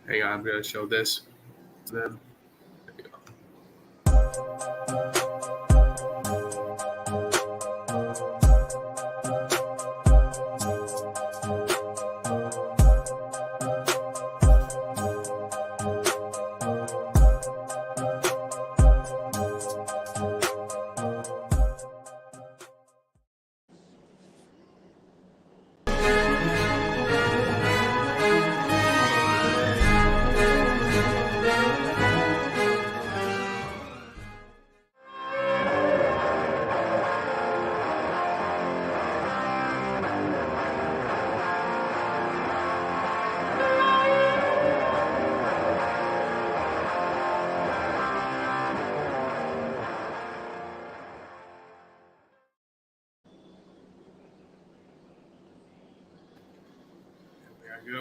Hang on, I'm going to show this. Then there you go.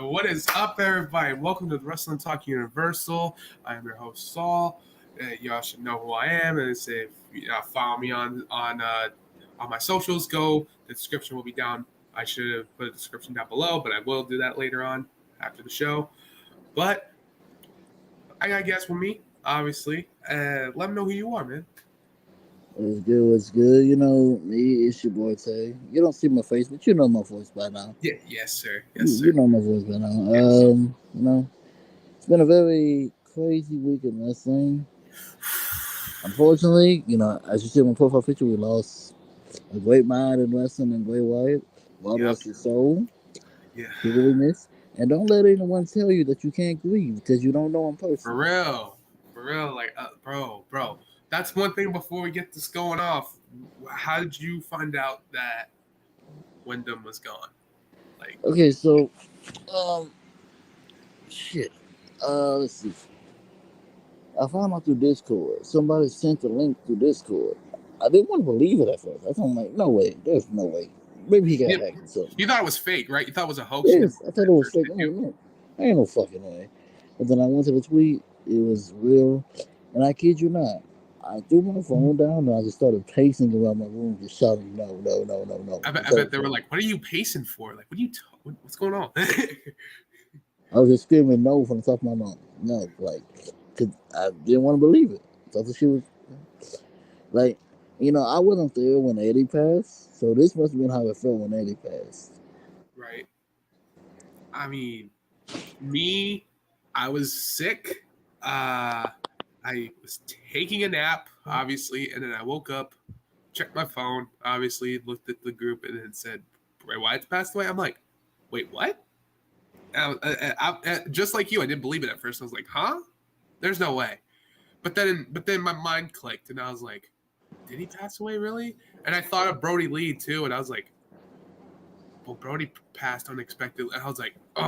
What is up, everybody? Welcome to the Wrestling Talk Universal. I am your host, Saul. Y'all should know who I am, and if you follow me on my socials, go. The description will be down. I should have put a description down below, but I will do that later on after the show. But I got guests with me, obviously. Let them know who you are, man. What's good? You know, me, it's your boy Tay. You don't see my face, but you know my voice by now. Yeah, yes, sir. You know my voice by now. Yes. You know, it's been a very crazy week in wrestling. Unfortunately, you know, as you see in my profile picture, we lost a great mind in wrestling and Bray Wyatt. God rest his soul. Yeah. He really missed. And don't let anyone tell you that you can't grieve because you don't know him personally. For real, like, bro. That's one thing before we get this going off. How did you find out that Wyndham was gone? Like, okay, so, shit. Let's see. I found out through Discord. Somebody sent a link through Discord. I didn't want to believe it at first. I thought, like, no way. There's no way. Maybe he got hacked or something. You thought it was fake, right? You thought it was a hoax? Yes, I thought it was fake. No, ain't no fucking way. But then I went to the tweet. It was real. And I kid you not. I threw my phone down and I just started pacing around my room, just shouting, no. I bet they were like, what are you pacing for? Like, what's going on? I was just screaming no from the top of my mouth. No, like, because I didn't want to believe it. I thought she was, like, you know, I wasn't there when Eddie passed, so this must have been how it felt when Eddie passed. Right. I mean, I was sick. I was taking a nap, obviously, and then I woke up, checked my phone, obviously, looked at the group, and then said, Bray Wyatt's passed away. I'm like, wait, what? I, just like you, I didn't believe it at first. I was like, huh? There's no way. But then my mind clicked, and I was like, did he pass away, really? And I thought of Brody Lee, too, and I was like, well, Brody passed unexpectedly. And I was like, oh,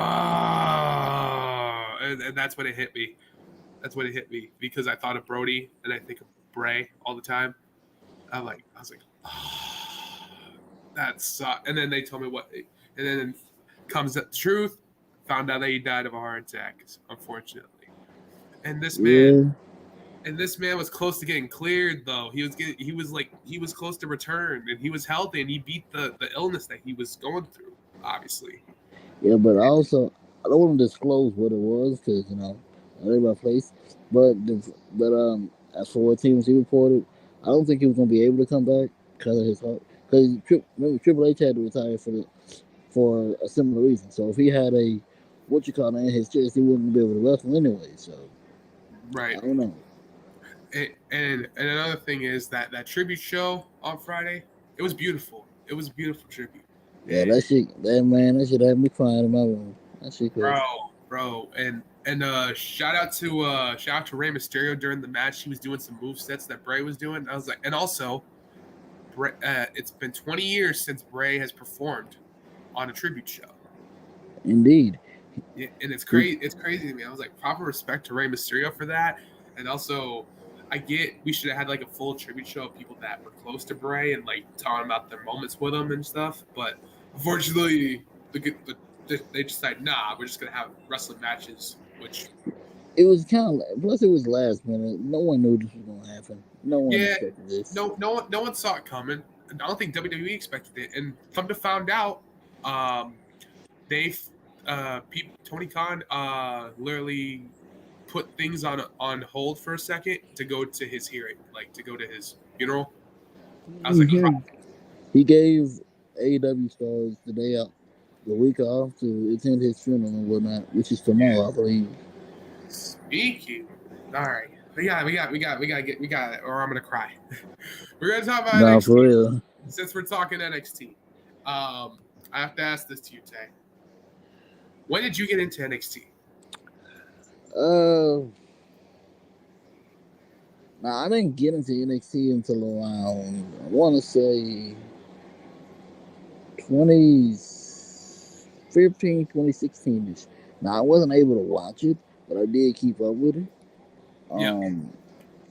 and that's when it hit me. That's when it hit me because I thought of Brody and I think of Bray all the time. I was like, oh, that sucks. And then they told me what, and then comes the truth. Found out that he died of a heart attack, unfortunately. And this man was close to getting cleared, though. He was close to return, and he was healthy, and he beat the illness that he was going through, obviously. Yeah, but also I don't want to disclose what it was because you know I live my place. But as for what TMZ reported, I don't think he was going to be able to come back because of his heart. Because remember Triple H had to retire for a similar reason. So if he had in his chest, he wouldn't be able to wrestle anyway. So right, I don't know. And another thing is that tribute show on Friday, it was beautiful. It was a beautiful tribute. Yeah, that shit had me crying in my room. That shit crazy. Bro, and shout out to Rey Mysterio during the match. He was doing some move sets that Bray was doing. I was like, and also, it's been 20 years since Bray has performed on a tribute show. Indeed. Yeah, and it's crazy. It's crazy to me. I was like, proper respect to Rey Mysterio for that, and also, we should have had like a full tribute show of people that were close to Bray and like talking about their moments with him and stuff. But unfortunately, they decided, nah, we're just gonna have wrestling matches, which it was kind of plus it was last minute. No one knew this was gonna happen. No one expected this. No one saw it coming. I don't think WWE expected it. And come to find out, Tony Khan literally put things on hold for a second to go to his hearing, like to go to his funeral. I was like, I'm He, he gave AEW stars the week off to attend his funeral and whatnot, which is tomorrow, I believe. speaking. All right, we got it, or I'm gonna cry. We're gonna talk about Nah, for NXT real. since we're talking NXT. I have to ask this to you, Tay. When did you get into NXT? Uh, Now I didn't get into NXT until around I want to say 2015, 2016 ish. Now I wasn't able to watch it, but I did keep up with it. Yep. Um,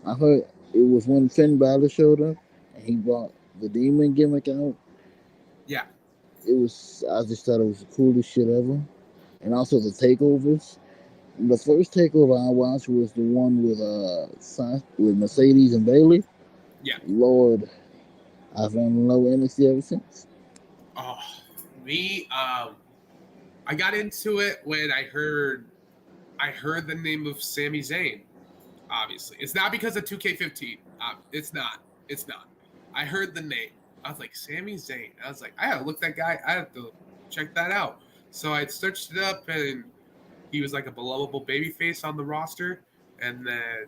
I heard it was when Finn Balor showed up and he brought the demon gimmick out. Yeah. I just thought it was the coolest shit ever. And also the takeovers. The first takeover I watched was the one with Mercedes and Bailey. Yeah. Lord, I've been in love with NXT ever since. Oh, me. I got into it when I heard the name of Sami Zayn. Obviously, it's not because of 2K15. It's not. It's not. I heard the name. I was like, Sami Zayn. I was like, I gotta look that guy. I have to check that out. So I searched it up, and he was like a believable babyface on the roster. And then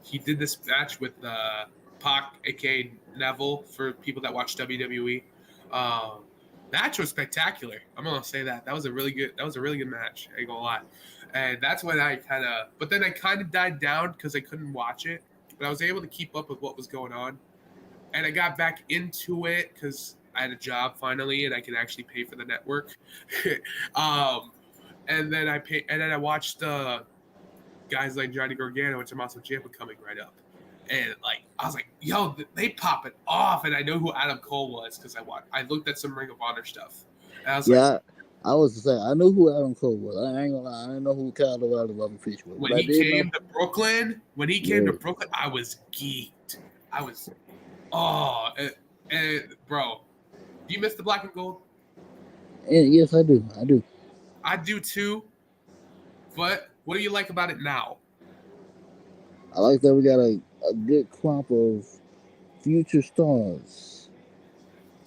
he did this match with Pac, aka Neville, for people that watch WWE. Um, match was spectacular. I'm gonna say that. That was a really good match. I ain't gonna lie. And that's when but then I kind of died down because I couldn't watch it. But I was able to keep up with what was going on, and I got back into it because I had a job finally, and I could actually pay for the network. um, and then I watched guys like Johnny Gargano and Tommaso Ciampa coming right up, and like I was like, yo, they pop it off, and I know who Adam Cole was because I looked at some Ring of Honor stuff, and I was like, Yeah, I was to say I knew who Adam Cole was. I ain't gonna lie, I didn't know who Kyle O'Reilly Bobby Fish was, but when I he did know. came to Brooklyn, Yeah, I was geeked. I was oh, and bro, do you miss the black and gold? and yes, I do. I do. I do too. But what do you like about it now? I like that we got a good crop of future stars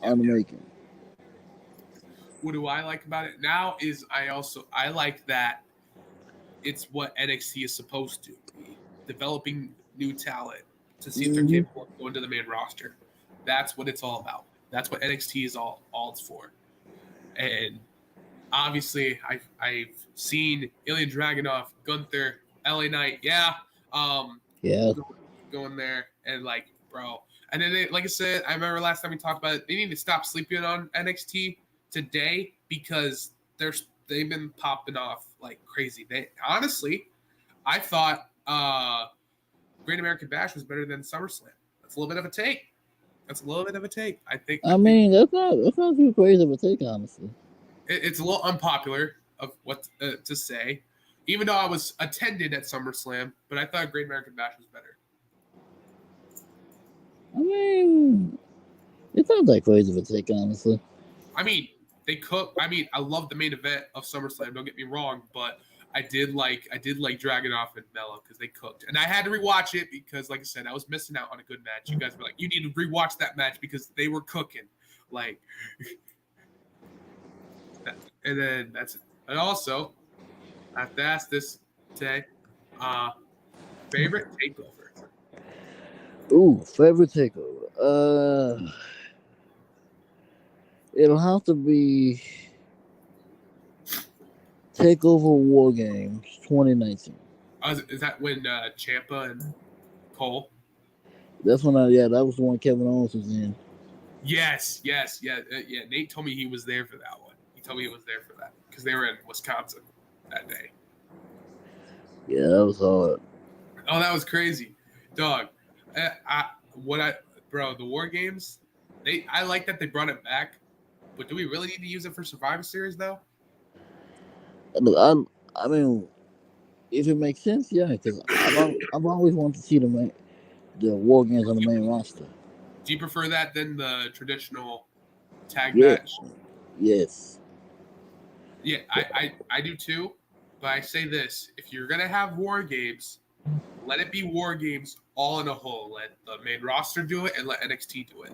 Yep. on the making. What do I like about it now is I like that it's what NXT is supposed to be, developing new talent to see if they're Hmm. capable of going to the main roster. That's what it's all about. That's what NXT is all it's for. And obviously, I've seen Ilya Dragunov, Gunther, LA Knight, yeah, um, Yeah, going there and like, bro. And then like I said, I remember last time we talked about it. They need to stop sleeping on NXT today because they've been popping off like crazy. They honestly, I thought Great American Bash was better than SummerSlam. That's a little bit of a take. That's a little bit of a take. I I think mean that's not too crazy of a take, honestly. it's a little unpopular of what to say. Even though I was attended at SummerSlam, but I thought Great American Bash was better. I mean, it's not that crazy of a take, honestly. I mean, they cook. I mean, I love the main event of SummerSlam. Don't get me wrong, but I did like Dragunov and Mello because they cooked, and I had to rewatch it because, like I said, I was missing out on a good match. You guys were like, you need to rewatch that match because they were cooking. Like, and then that's it. And also, I have to ask this today. Favorite takeover? Ooh, favorite takeover. It'll have to be Takeover War Games 2019. Is that when Champa and Cole? That's when that was the one Kevin Owens was in. Yes, yeah. Nate told me he was there for that one. He told me he was there for that because they were in Wisconsin that day. Yeah, that was hard. Oh, that was crazy, dog. Bro, the War Games. I like that they brought it back, but do we really need to use it for Survivor Series though? Look, I mean, if it makes sense, yeah, because I've always wanted to see the War Games on the main roster. Do you prefer that than the traditional tag Yeah, match? yes. Yeah, I do too. But I say this: if you're gonna have war games, let it be war games all in a whole. Let the main roster do it, and let NXT do it.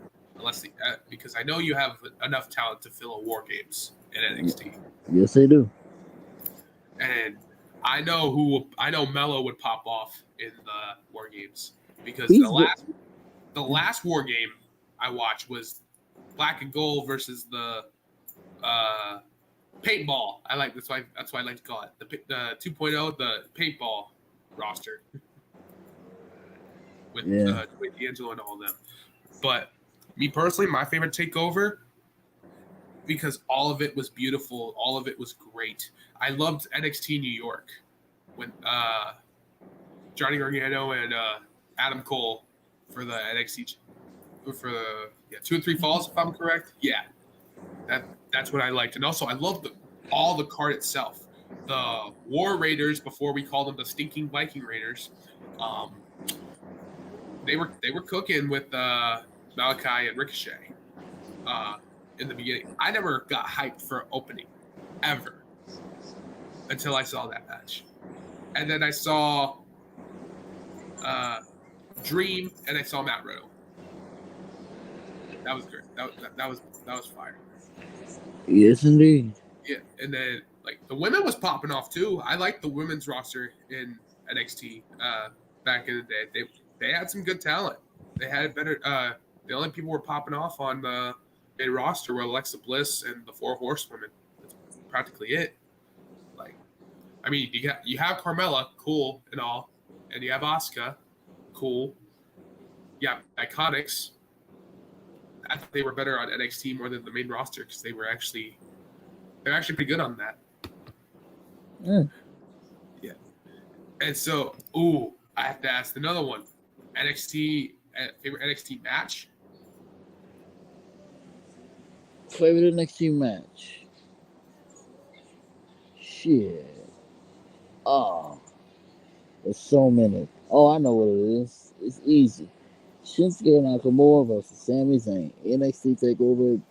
Because I know you have enough talent to fill a war games in NXT, Yes, they do. and I know Mello would pop off in the war games because He's good. the last war game I watched was Black and Gold versus the uh, paintball. That's why I like to call it the 2.0, the paintball roster with Yeah. with D'Angelo and all of them. But me personally, my favorite takeover because all of it was beautiful, all of it was great. I loved NXT New York when Johnny Gargano and Adam Cole for the NXT for the 2 and 3 falls, if I'm correct. Yeah, that's what I liked, and also I loved all the card itself. The War Raiders, before we called them the Stinking Viking Raiders, um, they were cooking with Malachi and Ricochet in the beginning. I never got hyped for opening ever until I saw that match, and then I saw uh, Dream and I saw Matt Riddle. That was great. That was fire. Yes, indeed. Yeah, and then like the women was popping off too. I liked the women's roster in NXT back in the day. They had some good talent. They had better. The only people were popping off on the main roster were Alexa Bliss and the Four Horsewomen. That's practically it. Like, I mean, you have Carmella, cool and all, and you have Asuka, cool. Yeah, Iconics. I thought they were better on NXT more than the main roster because they're actually pretty good on that. Yeah. Yeah. And so, I have to ask another one. Favorite NXT match? Favorite NXT match? Shit. Oh, there's so many. Oh, I know what it is. It's easy. Shinsuke Nakamura versus Sami Zayn. NXT Takeover.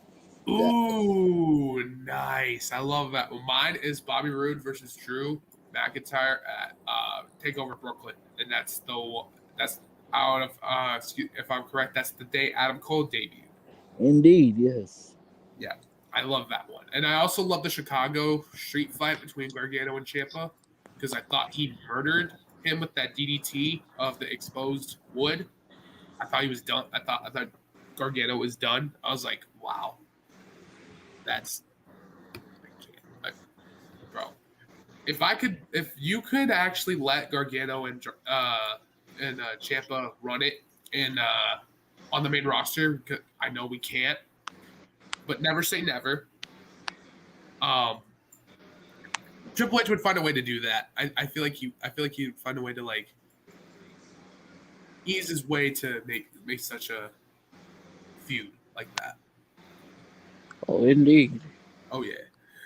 That. Ooh, nice. I love that. Well, mine is Bobby Roode versus Drew McIntyre at Takeover Brooklyn, and that's out of if I'm correct, that's the day Adam Cole debuted. Indeed, yes. Yeah, I love that one, and I also love the Chicago street fight between Gargano and Ciampa because I thought he murdered him with that DDT of the exposed wood. I thought he was done. I thought Gargano was done. I was like, wow, that's I can't, bro. If you could actually let Gargano and Ciampa run it in on the main roster, I know we can't, but never say never. Um, Triple H would find a way to do that. I feel like he'd find a way to like ease his way to make such a feud like that. Oh, indeed. Oh yeah,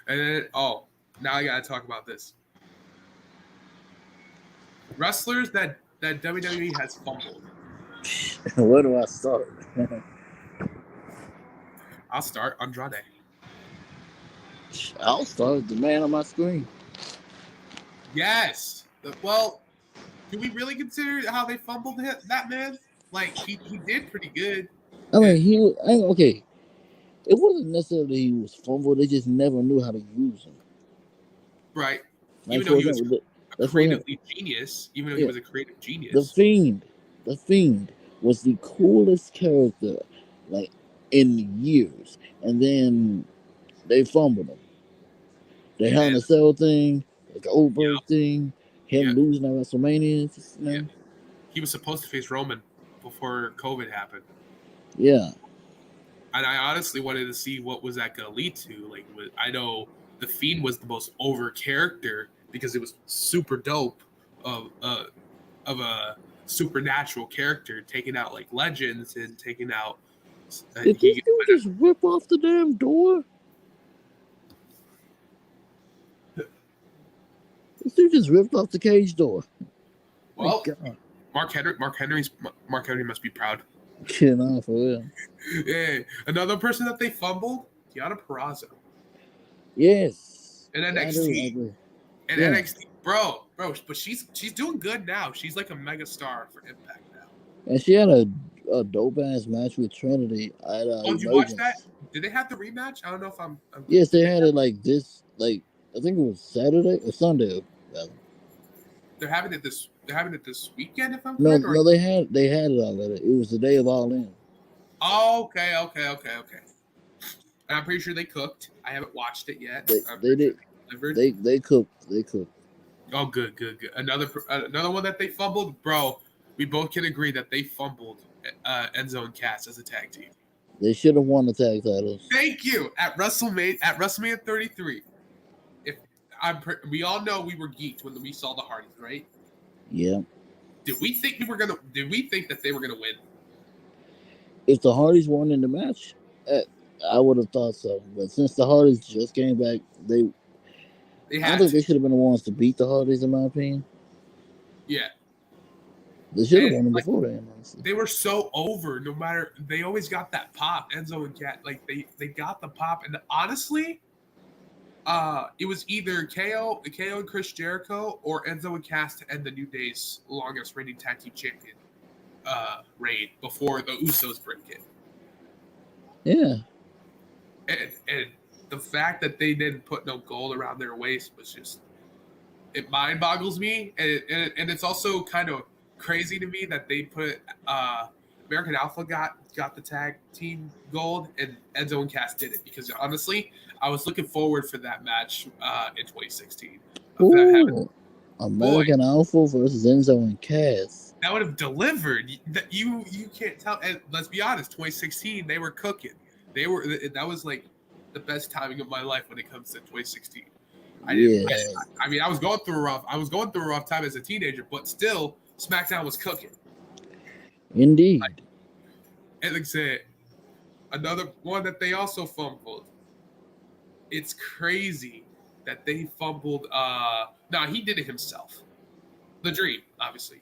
and then now I gotta talk about this. Wrestlers that WWE has fumbled. Where do I start? I'll start Andrade. I'll start with the man on my screen. Yes. Well, do we really consider how they fumbled that man? Like he did pretty good. I And, mean, okay. It wasn't necessarily he was fumbled. They just never knew how to use him. right. Like Even though for he was example, a that's for him. creatively genius, even though he Yeah, was a creative the genius. Fiend. The Fiend was the coolest character, like in years, and then they fumbled him. The Hell in And a Cell thing, the yeah, Goldberg thing, yeah, him losing at WrestleMania. Just, yeah. He was supposed to face Roman before COVID happened. yeah. And I honestly wanted to see what was that going to lead to. Like, I know the Fiend was the most over character because it was super dope of a supernatural character taking out like legends and taking out. Did this He dude just rip off the damn door? This dude just ripped off the cage door. My well, God. Mark Henry must be proud. Kidding off for real. Yeah, another person that they fumbled, Deonna Purrazzo. Yes. in I do. I NXT. agree. In Yeah, NXT, bro, but she's doing good now. She's like a mega star for Impact now. and she had a dope ass match with Trinity at Oh, did you watch that? Emergence. Did they have the rematch? I don't know if Yes, did they they had it like this. Like I think it was Saturday or Sunday. Rather. they're having it this weekend if I'm No, correct or no, they had it already. It was the day of All In. oh, okay. And I'm pretty sure they cooked. I haven't watched it yet. They I'm they pretty sure did they delivered. they cooked. They cooked. Oh, good. Another one that they fumbled, bro. We both can agree that they fumbled Enzo and Cass as a tag team. They should have won the tag titles. Thank you at WrestleMania 33. If we all know we were geeked when we saw the Hardys, right? Yeah. Did we think Did we think that they were gonna win? If the Hardys won in the match, eh, I would have thought so. But since the Hardys just came back, They I had think to. they should have been the ones to beat the Hardys, in my opinion. Yeah, They should have and won them like before then, honestly. they were so over. No matter, they always got that pop. Enzo and Cat, like they got the pop, and honestly, it was either KO and Chris Jericho or Enzo and Cass to end the New Day's longest reigning tag team champion reign before the Usos break it. Yeah. And the fact that they didn't put no gold around their waist was just it mind boggles me, and it's also kind of crazy to me that they put American Alpha got the tag team gold and Enzo and Cass did it because honestly I was looking forward for that match in 2016 of them having Ooh. boy American Alpha versus Enzo and Cass. that would have delivered that you can't tell, and let's be honest, 2016 they were cooking. That was like the best timing of my life when it comes to 2016. Yeah. I mean, I was going through a rough time as a teenager, but still, SmackDown was cooking. Indeed. And like I said, another one that they also fumbled. It's crazy that they fumbled. No, he did it himself. The Dream, obviously.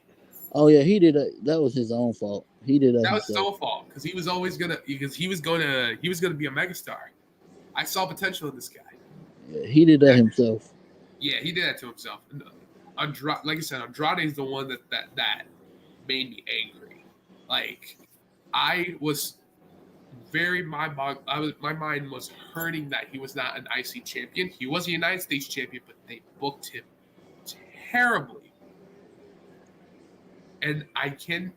Oh yeah, he did it. That was his own fault. He did that That was his himself. own fault because he was always gonna he was gonna be a megastar. I saw potential in this guy. Yeah, he did that himself. Yeah, he did that to himself. Like I said, Andrade is the one that made me angry. Like I was my mind was hurting that he was not an IC champion. He was a United States champion, but they booked him terribly. And I can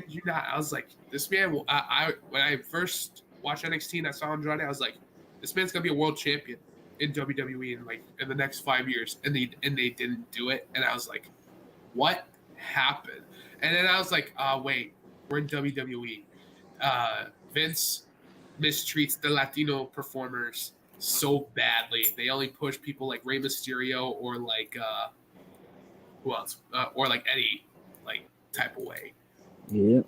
you not. I was like, this man. When I first watched NXT and I saw Andrade, I was like, this man's gonna be a world champion in WWE in the next 5 years. And they didn't do it. And I was like, what happened? And then I was like, wait, we're in WWE. Vince mistreats the Latino performers so badly. They only push people like Rey Mysterio or like who else? Or like Eddie, like type of way. Yeah.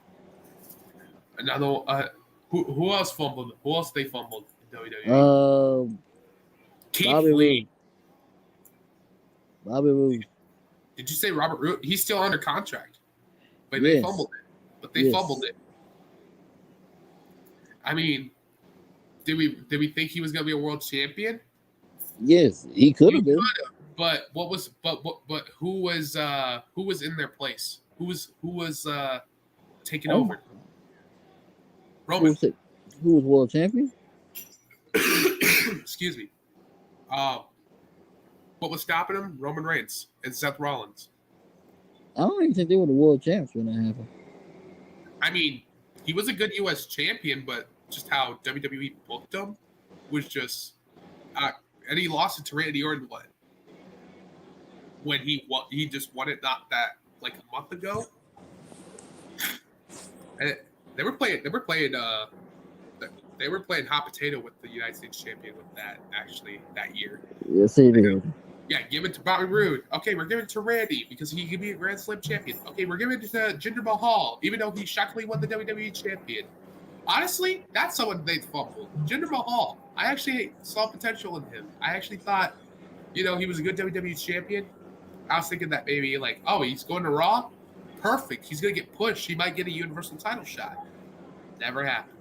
Another who else fumbled? Who else they fumbled in WWE? Keith Bobby Lee. Roode. Bobby Roode. Did you say Robert Roode? He's still under contract, but they Yes. fumbled it. Fumbled it. I mean, did we think he was going to be a world champion? Yes, he could have been. But who was in their place? Who was taking over? Roman. Who was world champion? Excuse me. What was stopping him? Roman Reigns and Seth Rollins. I don't even think they were the world champs when that happened. I mean, he was a good U.S. champion, but just how WWE booked him was just, and he lost it to Randy Orton when he just won it not that like a month ago. And they were playing hot potato with the United States champion with that actually that year. Yes, he did. Yeah, give it to Bobby Roode. Okay, we're giving it to Randy because he could be a Grand Slam champion. Okay, we're giving it to Jinder Mahal, even though he shockingly won the WWE champion. Honestly, that's someone they fumbled. Jinder Mahal. I actually saw potential in him. I actually thought, he was a good WWE champion. I was thinking that maybe like, oh, he's going to Raw? Perfect. He's going to get pushed. He might get a Universal title shot. Never happened.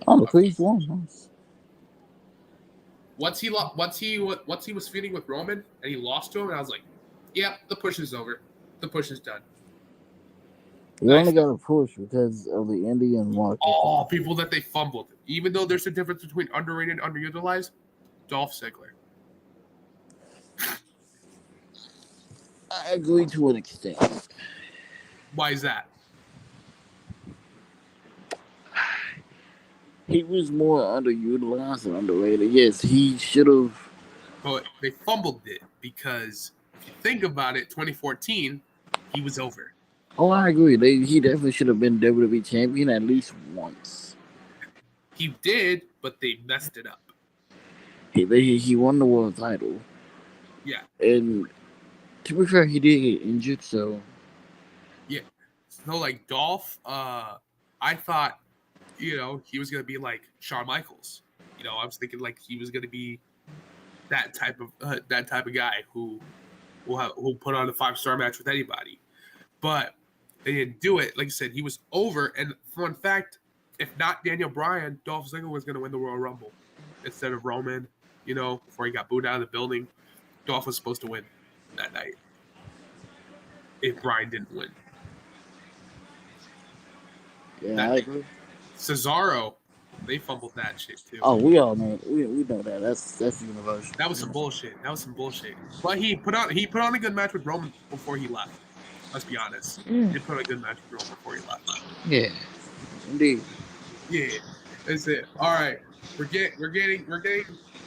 Oh, the Priest won. Nice. once he was feuding with Roman and he lost to him, and I was like, "Yep, the push is over. The push is done." He only got a push because of the Indian market. All people that they fumbled, even though there's a difference between underrated and underutilized. Dolph Ziggler. I agree to an extent. Why is that? He was more underutilized and underrated. Yes, he should have. But they fumbled it because if you think about it, 2014, he was over. Oh, I agree. He definitely should have been WWE champion at least once. He did, but they messed it up. He won the world title. Yeah. And to be fair, he did get injured, so. Yeah. So, like, Dolph, I thought, he was going to be like Shawn Michaels. I was thinking, like, he was going to be that type of guy who put on a 5-star match with anybody. But they didn't do it. Like I said, he was over. And fun fact, if not Daniel Bryan, Dolph Ziggler was going to win the Royal Rumble instead of Roman. Before he got booed out of the building, Dolph was supposed to win that night if Bryan didn't win. Yeah, I agree. Cesaro, they fumbled that shit too. Oh, we all know. We know that. That's universal. That was some bullshit. But he put on a good match with Roman before he left. Let's be honest. Yeah. He put on a good match with Roman before he left. Yeah, indeed. Yeah, that's it. All right, we're getting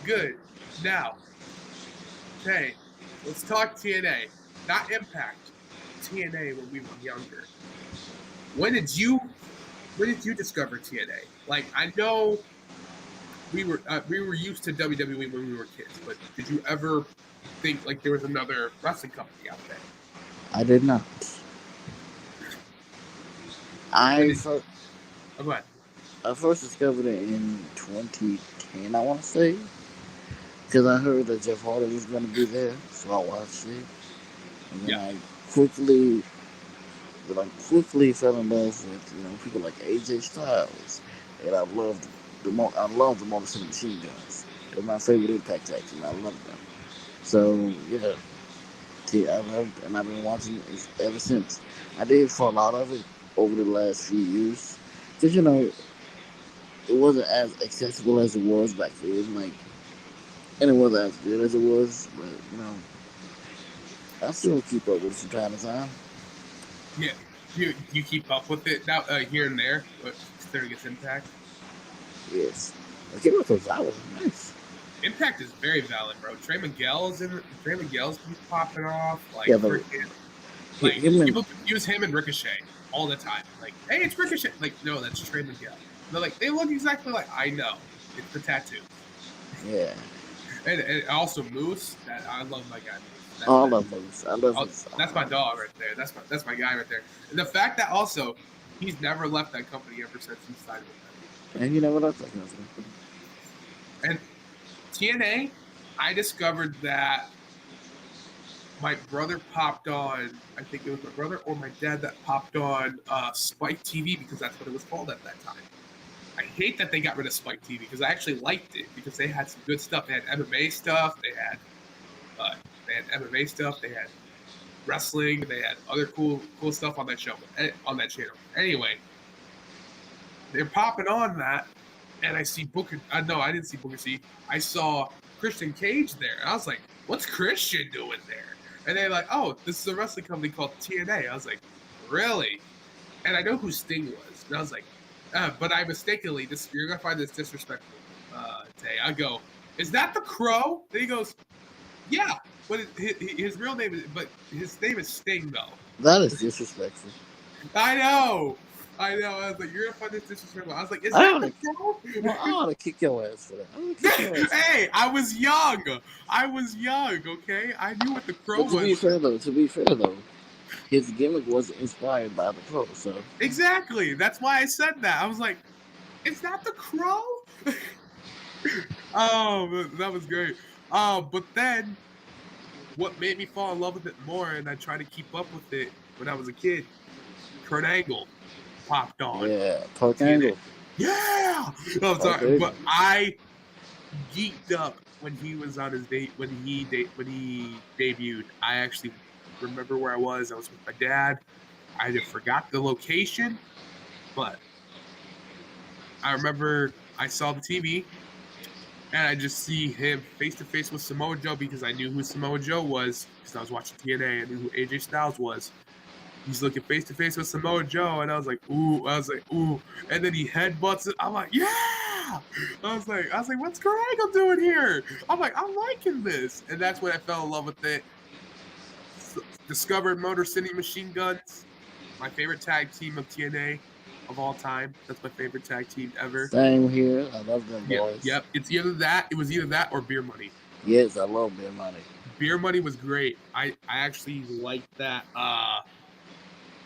good now. Okay, let's talk TNA, not Impact. TNA when we were younger. When did you discover TNA? Like, I know we were used to WWE when we were kids, but did you ever think like there was another wrestling company out there? I did not. Go ahead. I first discovered it in 2010, I want to say, because I heard that Jeff Hardy was going to be there, so I watched it, and then I quickly fell in love with people like AJ Styles, and I loved the Motor City Machine Guns. They're my favorite Impact tag team. I love them. So yeah, I've been watching it ever since. I did fall out of it over the last few years, because it wasn't as accessible as it was back then. And it wasn't as good as it was, but I still keep up with it from time to time. Yeah, you keep up with it now here and there, but considering its impact. Yes, I keep up with it. Nice. Impact is very valid, bro. Trey Miguel's keep popping off. Like, yeah, people confuse him and Ricochet all the time. Like, hey, it's Ricochet. Like, no, that's Trey Miguel. They're like, they look exactly like. I know, it's the tattoo. Yeah. And also Moose. That I love my guy Moose. I love Moose. Moose. That's my dog right there. That's my guy right there. And the fact that also he's never left that company ever since he signed with them. And you never left that company. And TNA, I discovered that my brother popped on. I think it was my brother or my dad that popped on Spike TV because that's what it was called at that time. I hate that they got rid of Spike TV because I actually liked it because they had some good stuff. They had MMA stuff. They had MMA stuff. They had wrestling. They had other cool stuff on that show, on that channel. Anyway, they're popping on that, and I see Booker. No, I didn't see Booker T. I saw Christian Cage there. I was like, "What's Christian doing there?" And they're like, "Oh, this is a wrestling company called TNA." I was like, "Really?" And I know who Sting was. And I was like, but I mistakenly, you're going to find this disrespectful, Tay. I go, "Is that the Crow?" Then he goes, "Yeah." But his real name is, but his name is Sting, though. That is disrespectful. I know. I was like, "You're going to find this disrespectful." I was like, "Is that the Crow?" Well, I ought to kick your ass for that. Hey, I was young, okay? I knew what the Crow was. To be fair, though, his gimmick was inspired by the Crow, so. Exactly. That's why I said that. I was like, "Is that the Crow?" Oh, that was great. But then, what made me fall in love with it more, and I tried to keep up with it when I was a kid, Kurt Angle popped on. Yeah, Kurt Angle. Yeah! No, I'm sorry, but I geeked up when he was on his date when he debuted. I actually remember where I was. I was with my dad. I either forgot the location, but I remember I saw the TV and I just see him face to face with Samoa Joe because I knew who Samoa Joe was because I was watching TNA. I knew who AJ Styles was. He's looking face to face with Samoa Joe, and I was like, ooh, and then he headbutts it. I'm like, yeah. I was like, what's Greg doing here? I'm like, I'm liking this, and that's when I fell in love with it. Discovered Motor City Machine Guns, my favorite tag team of TNA of all time. That's my favorite tag team ever. Same here. I love them boys. Yep. It's either that. It was either that or Beer Money. Yes, I love Beer Money. Beer Money was great. I actually liked that.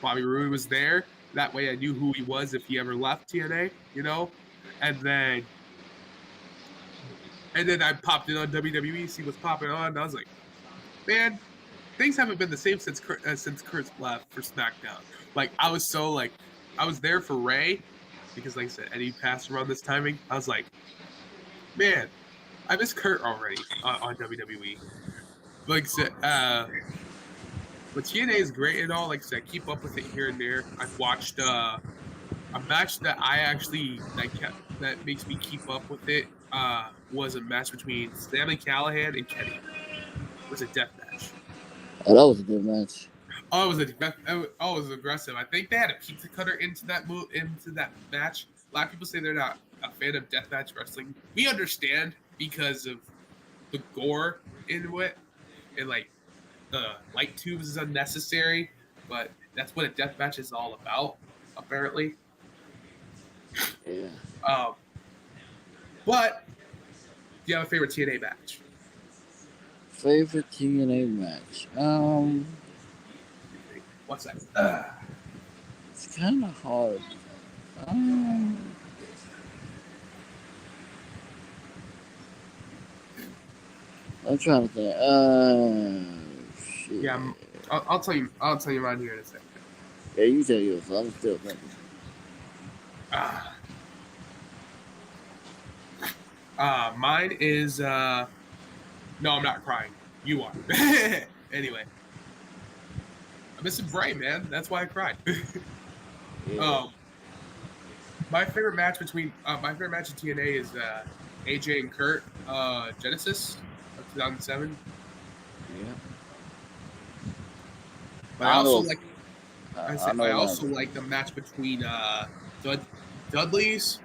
Bobby Roode was there. That way I knew who he was if he ever left TNA, you know? And then I popped in on WWE, see what's popping on, and I was like, man, things haven't been the same since Kurt's left for SmackDown. Like, I was there for Ray, because like I said, Eddie passed around this timing. I was like, man, I miss Kurt already on WWE. Like I said, but TNA is great and all. Like I said, keep up with it here and there. I've watched a match that I actually that makes me keep up with it. Was a match between Sami Callihan and Kenny. It was a death match. Oh, that was a good match. Oh, it was aggressive. I think they had a pizza cutter into that match. A lot of people say they're not a fan of deathmatch wrestling. We understand because of the gore into it, and like the light tubes is unnecessary, but that's what a death match is all about, apparently. Yeah. But do you have a favorite TNA match? Favorite TNA match? What's that? It's kind of hard. I'm trying to think. Shit. Yeah, I'll tell you. I'll tell you mine here in a second. Yeah, you tell yours. I'm still thinking. Mine is no, I'm not crying. You are. Anyway, I'm missing Bray, man. That's why I cried. Yeah. My favorite match in TNA is AJ and Kurt Genesis of 2007. Yeah. But I also like the match between Dudley's,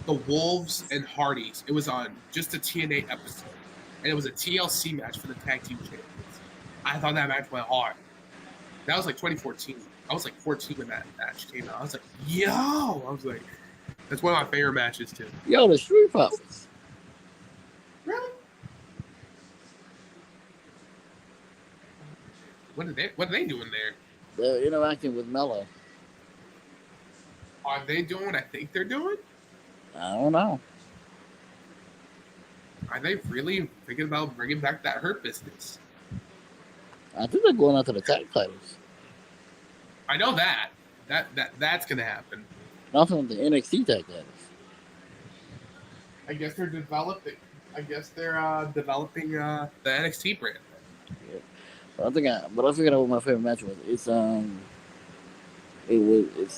the Wolves, and Hardys. It was on just a TNA episode, and it was a TLC match for the tag team champions. I thought that match went hard. That was like 2014. I was like 14 when that match came out. I was like, yo! I was like, that's one of my favorite matches too. Yo, the Street Profits. Really? What are they doing there? They're interacting with Mello. Are they doing what I think they're doing? I don't know. Are they really thinking about bringing back that Hurt Business? I think they're going after the tag titles. I know that. That's gonna happen. Nothing with the NXT tag titles. I guess they're developing. Developing the NXT brand. Yeah. But I figured out what my favorite match was. It's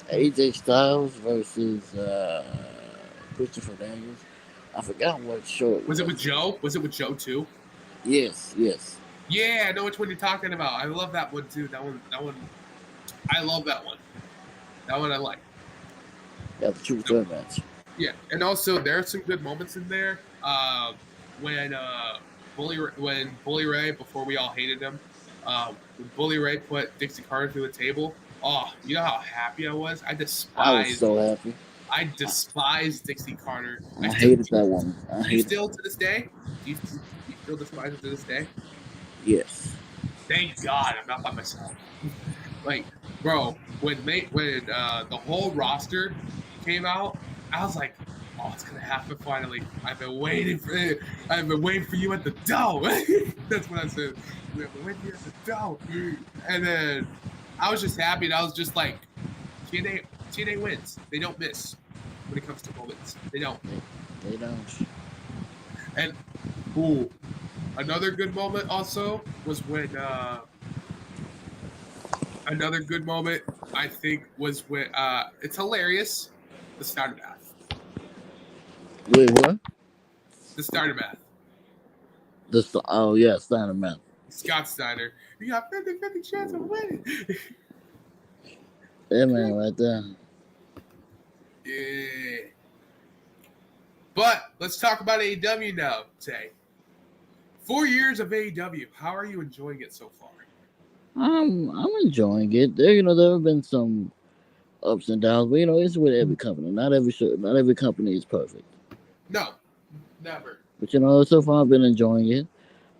AJ Styles versus Christopher Daniels. I forgot what show it was. Was it with Joe? Was it with Joe too? Yes. Yeah, I know which one you're talking about. I love that one too. That one. I love that one. That one I like. Yeah, the true third match. Yeah, and also there are some good moments in there. When Bully Ray, before we all hated him, when Bully Ray put Dixie Carter through the table. Oh, you know how happy I was? I was so happy. I despised Dixie Carter. I hated that one. Still to this day? Do you still despise it to this day? Yes. Thank God I'm not by myself. Like, bro, when the whole roster came out, I was like, oh, it's gonna happen finally. I've been waiting for you at the door. That's what I said. I've been waiting for you at the door. And then I was just happy, and I was just like, TNA wins. They don't miss when it comes to moments. They don't. They don't. And Ooh, another good moment also was when another good moment I think was when it's hilarious. The starter math. Wait, what? The starter math. Oh yeah, Steiner man. Scott Steiner. You got 50-50 chance of winning. That man right there. Yeah. But let's talk about AEW now, Tay. 4 years of AEW. How are you enjoying it so far? I'm enjoying it. There have been some ups and downs, but it's with every company. Not every company is perfect. No, never. But so far I've been enjoying it.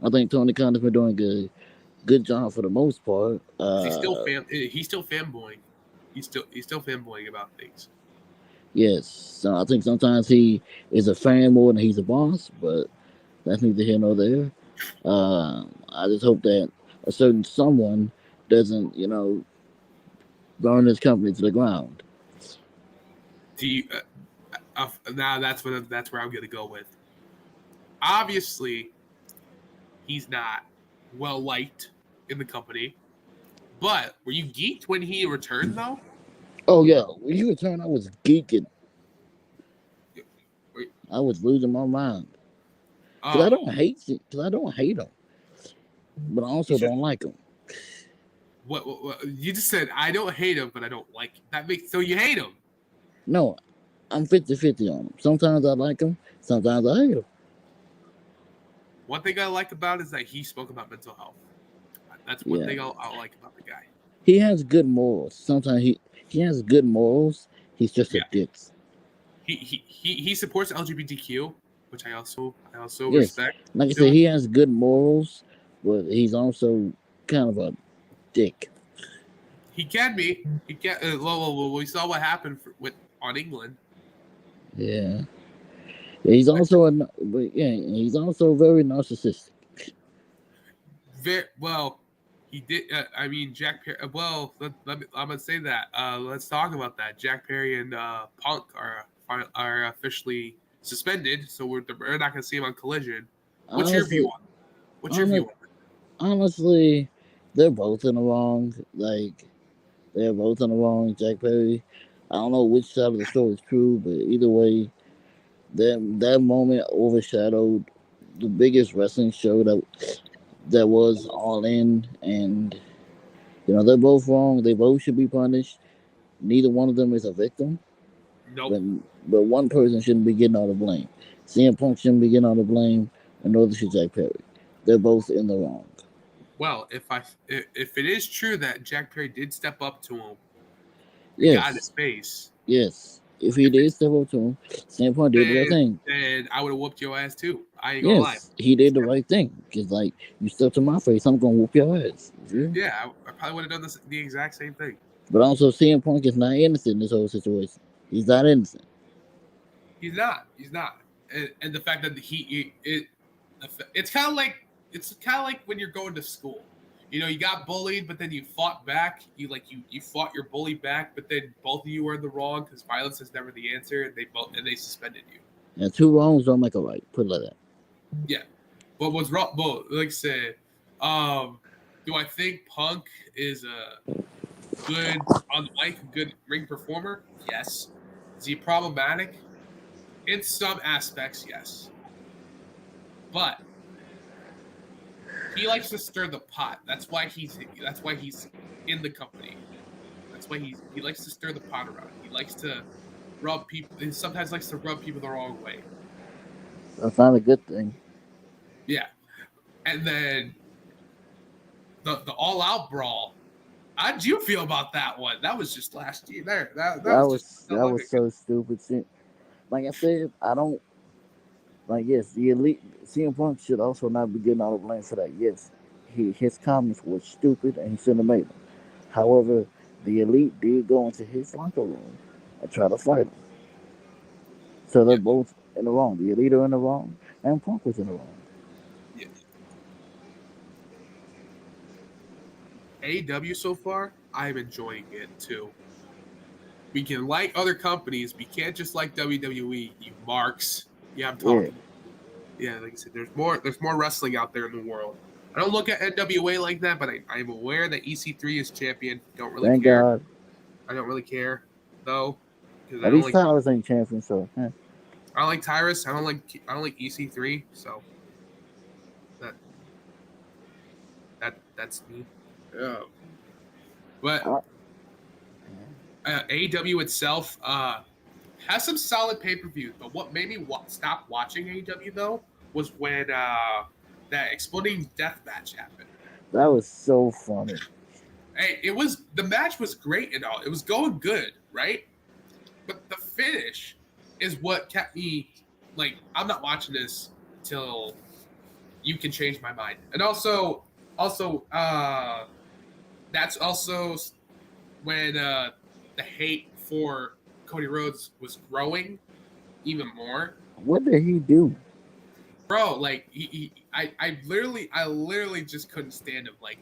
I think Tony Khan has been doing good job for the most part. He's still fanboying. He's still fanboying about things. Yes, so I think sometimes he is a fan more than he's a boss, but that's neither here nor there. I just hope that a certain someone doesn't, burn his company to the ground. Do you, now that's where I'm gonna go with. Obviously, he's not well liked in the company. But were you geeked when he returned though? Oh yeah, when you return, I was geeking. Wait, I was losing my mind because oh, I don't hate him, but I you also should. don't like him. What you just said? I don't hate him, but I don't like him. That makes so you hate him. No, I'm 50-50 on him. Sometimes I like him, sometimes I hate him. One thing I like about it is that he spoke about mental health. That's one Yeah, thing I'll like about the guy. he has good morals. Sometimes he has good morals. He's just a Yeah, dick. he supports LGBTQ, which I also Yes, respect like I said, too. he has good morals, but he's also kind of a dick. He can be. He can. Well, we saw what happened with on England. Yeah, he's also but yeah, he's also very narcissistic. Very well. He did. I mean, Jack Perry. Well, I'm gonna say that. Let's talk about that. Jack Perry and Punk are officially suspended, so we're not gonna see him on Collision. What's your view Honestly, on? What's your view honest, on? honestly, they're both in the wrong. Like they're both in the wrong. Jack Perry. I don't know which side of the story is true, but either way, that moment overshadowed the biggest wrestling show that was All In, and they're both wrong. They both should be punished. Neither one of them is a victim, Nope. but but one person shouldn't be getting all the blame. CM Punk shouldn't be getting all the blame, and neither should Jack Perry. They're both in the wrong. Well, if it is true that Jack Perry did step up to him and got in his Yes, face, yes. If he if did it's step up to him, CM Punk did the right then thing. then I would have whooped your ass too. I ain't gonna lie. Yes, he did the right thing. Cause like you step to my face, I'm gonna whoop your ass. You see? Yeah, I probably would have done the exact same thing. But also, CM Punk is not innocent in this whole situation. He's not innocent. He's not. He's not. And the fact that it's kind of like when you're going to school. You got bullied, but then you fought back. You fought your bully back, but then both of you were in the wrong because violence is never the answer, and they suspended you. And two wrongs don't make a right. Put it like that. Yeah, but what's wrong? But like I said, do I think Punk is a good on the mic, a good ring performer? Yes. Is he problematic? In some aspects, yes. But he likes to stir the pot. That's why he's in the company. That's why he likes to stir the pot around. He likes to rub people. He sometimes likes to rub people the wrong way. That's not a good thing. Yeah, and then the all out brawl. How did you feel about that one? That was just last year. That That was just was not that long was ago. so stupid. Like I said, I don't like. Yes, the elite CM Punk should also not be getting all the blame for that. Yes, his comments were stupid and he shouldn't have made them. However, the elite did go into his locker room and try to fight him. So they're Yeah, both in the wrong. The elite are in the wrong, and Punk was in the wrong. yeah. AEW so far, I'm enjoying it too. We can like other companies. We can't just like WWE. You marks. Yeah, I'm Yeah, talking. yeah, like I said, there's more wrestling out there in the world. I don't look at NWA like that, but I'm aware that EC3 is champion. Don't really Thank care. God. I don't really care though, because I At don't least like Tyler's ain't champion, so I don't like Tyrus. I don't like EC3. So that that's me. Yeah. But I, AEW itself has some solid pay per views. But what made me stop watching AEW though was when that exploding death match happened. that was so funny. Hey, the match was great and all. It was going good, right? But the finish is what kept me like, I'm not watching this until you can change my mind. And also that's also when the hate for Cody Rhodes was growing even more. What did he do? Bro, like I literally just couldn't stand him. Like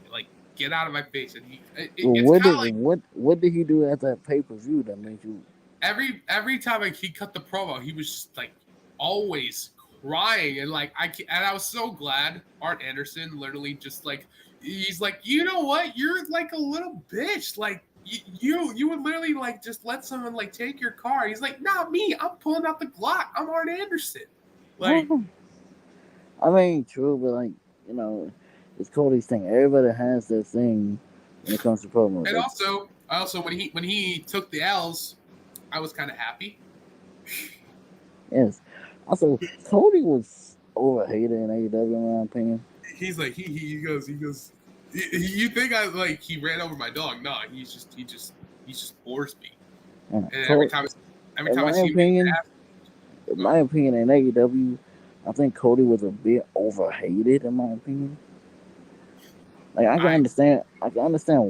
get out of my face. And Well, it's kind of like what did he do at that pay per view that made you? every time like he cut the promo, he was just like always crying and like and I was so glad Art Anderson literally just like he's like, you know what, you're like a little bitch, like you would literally like just let someone like take your car. He's like, not me, I'm pulling out the Glock, I'm Art Anderson. Like, I mean, true, but like you know, it's Cody's thing. Everybody has their thing when it comes to promo. and also when he took the L's, I was kind of happy. Yes. Also, Cody was overhated in AEW in my opinion. He's like he goes you think I like he ran over my dog? No, he just bores me. Yeah. And Cody, every time I see him, in my opinion, in AEW, I think Cody was a bit overhated in my opinion. Like I can understand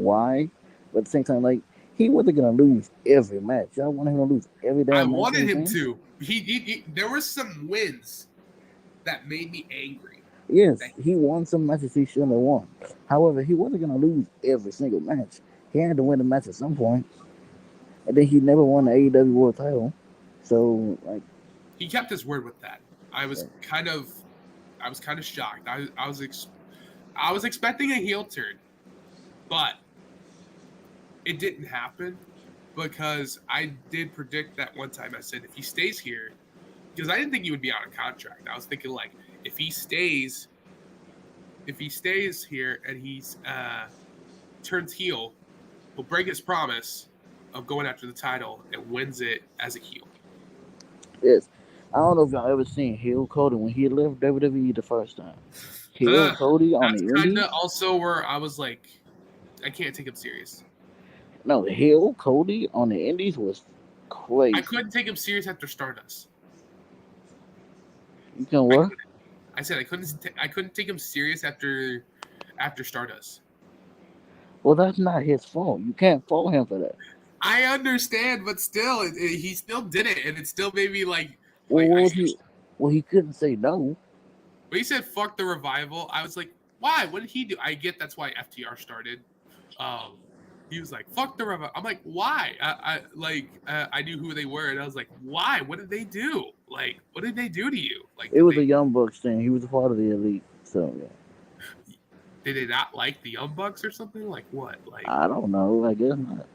why, but at the same time, like he wasn't gonna lose every match. Y'all wanted him to lose every I damn match wanted he was him in? to. There were some wins that made me angry. Yes, he won some matches he shouldn't have won. However, he wasn't gonna lose every single match. He had to win the match at some point, and then he never won the AEW World Title. So, like, he kept his word with that. I was kind of shocked. I was expecting a heel turn, but it didn't happen because I did predict that one time. I said if he stays here, because I didn't think he would be out of contract. I was thinking like if he stays here and he's turns heel, he'll break his promise of going after the title and wins it as a heel. yes, I don't know if y'all ever seen Heel Cody when he left WWE the first time. Heel Cody on That's the kind Indies. of also where I was like, I can't take him serious. No, Heel Cody on the Indies was crazy. I couldn't take him serious after Stardust. You can what? I said I couldn't take him serious after Stardust. Well, that's not his fault. You can't fault him for that. I understand, but still, he still did it, and it still made me like. Well, he couldn't say no. When he said "fuck the revival," I was like, "Why? What did he do?" I get that's why FTR started. He was like, "Fuck the revival." I'm like, "Why?" I knew who they were, and I was like, "Why? What did they do? Like, what did they do to you?" Like, it was a Young Bucks thing. He was a part of the Elite, so yeah. Did they not like the Young Bucks or something? Like what? Like I don't know. I guess not.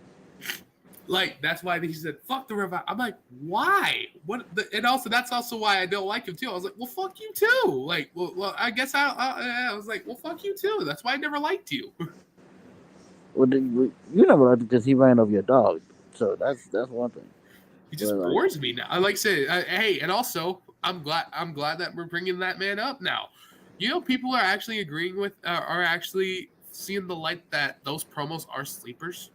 Like that's why he said "fuck the revival." I'm like, why? What? And also that's also why I don't like him too. I was like, well, fuck you too. Like, well I guess I was like, well, fuck you too. That's why I never liked you. Well, you never liked it because he ran over your dog. So that's one thing. He just bores me now. I like say, hey, and also I'm glad that we're bringing that man up now. You know, people are actually agreeing with, are actually seeing the light that those promos are sleepers.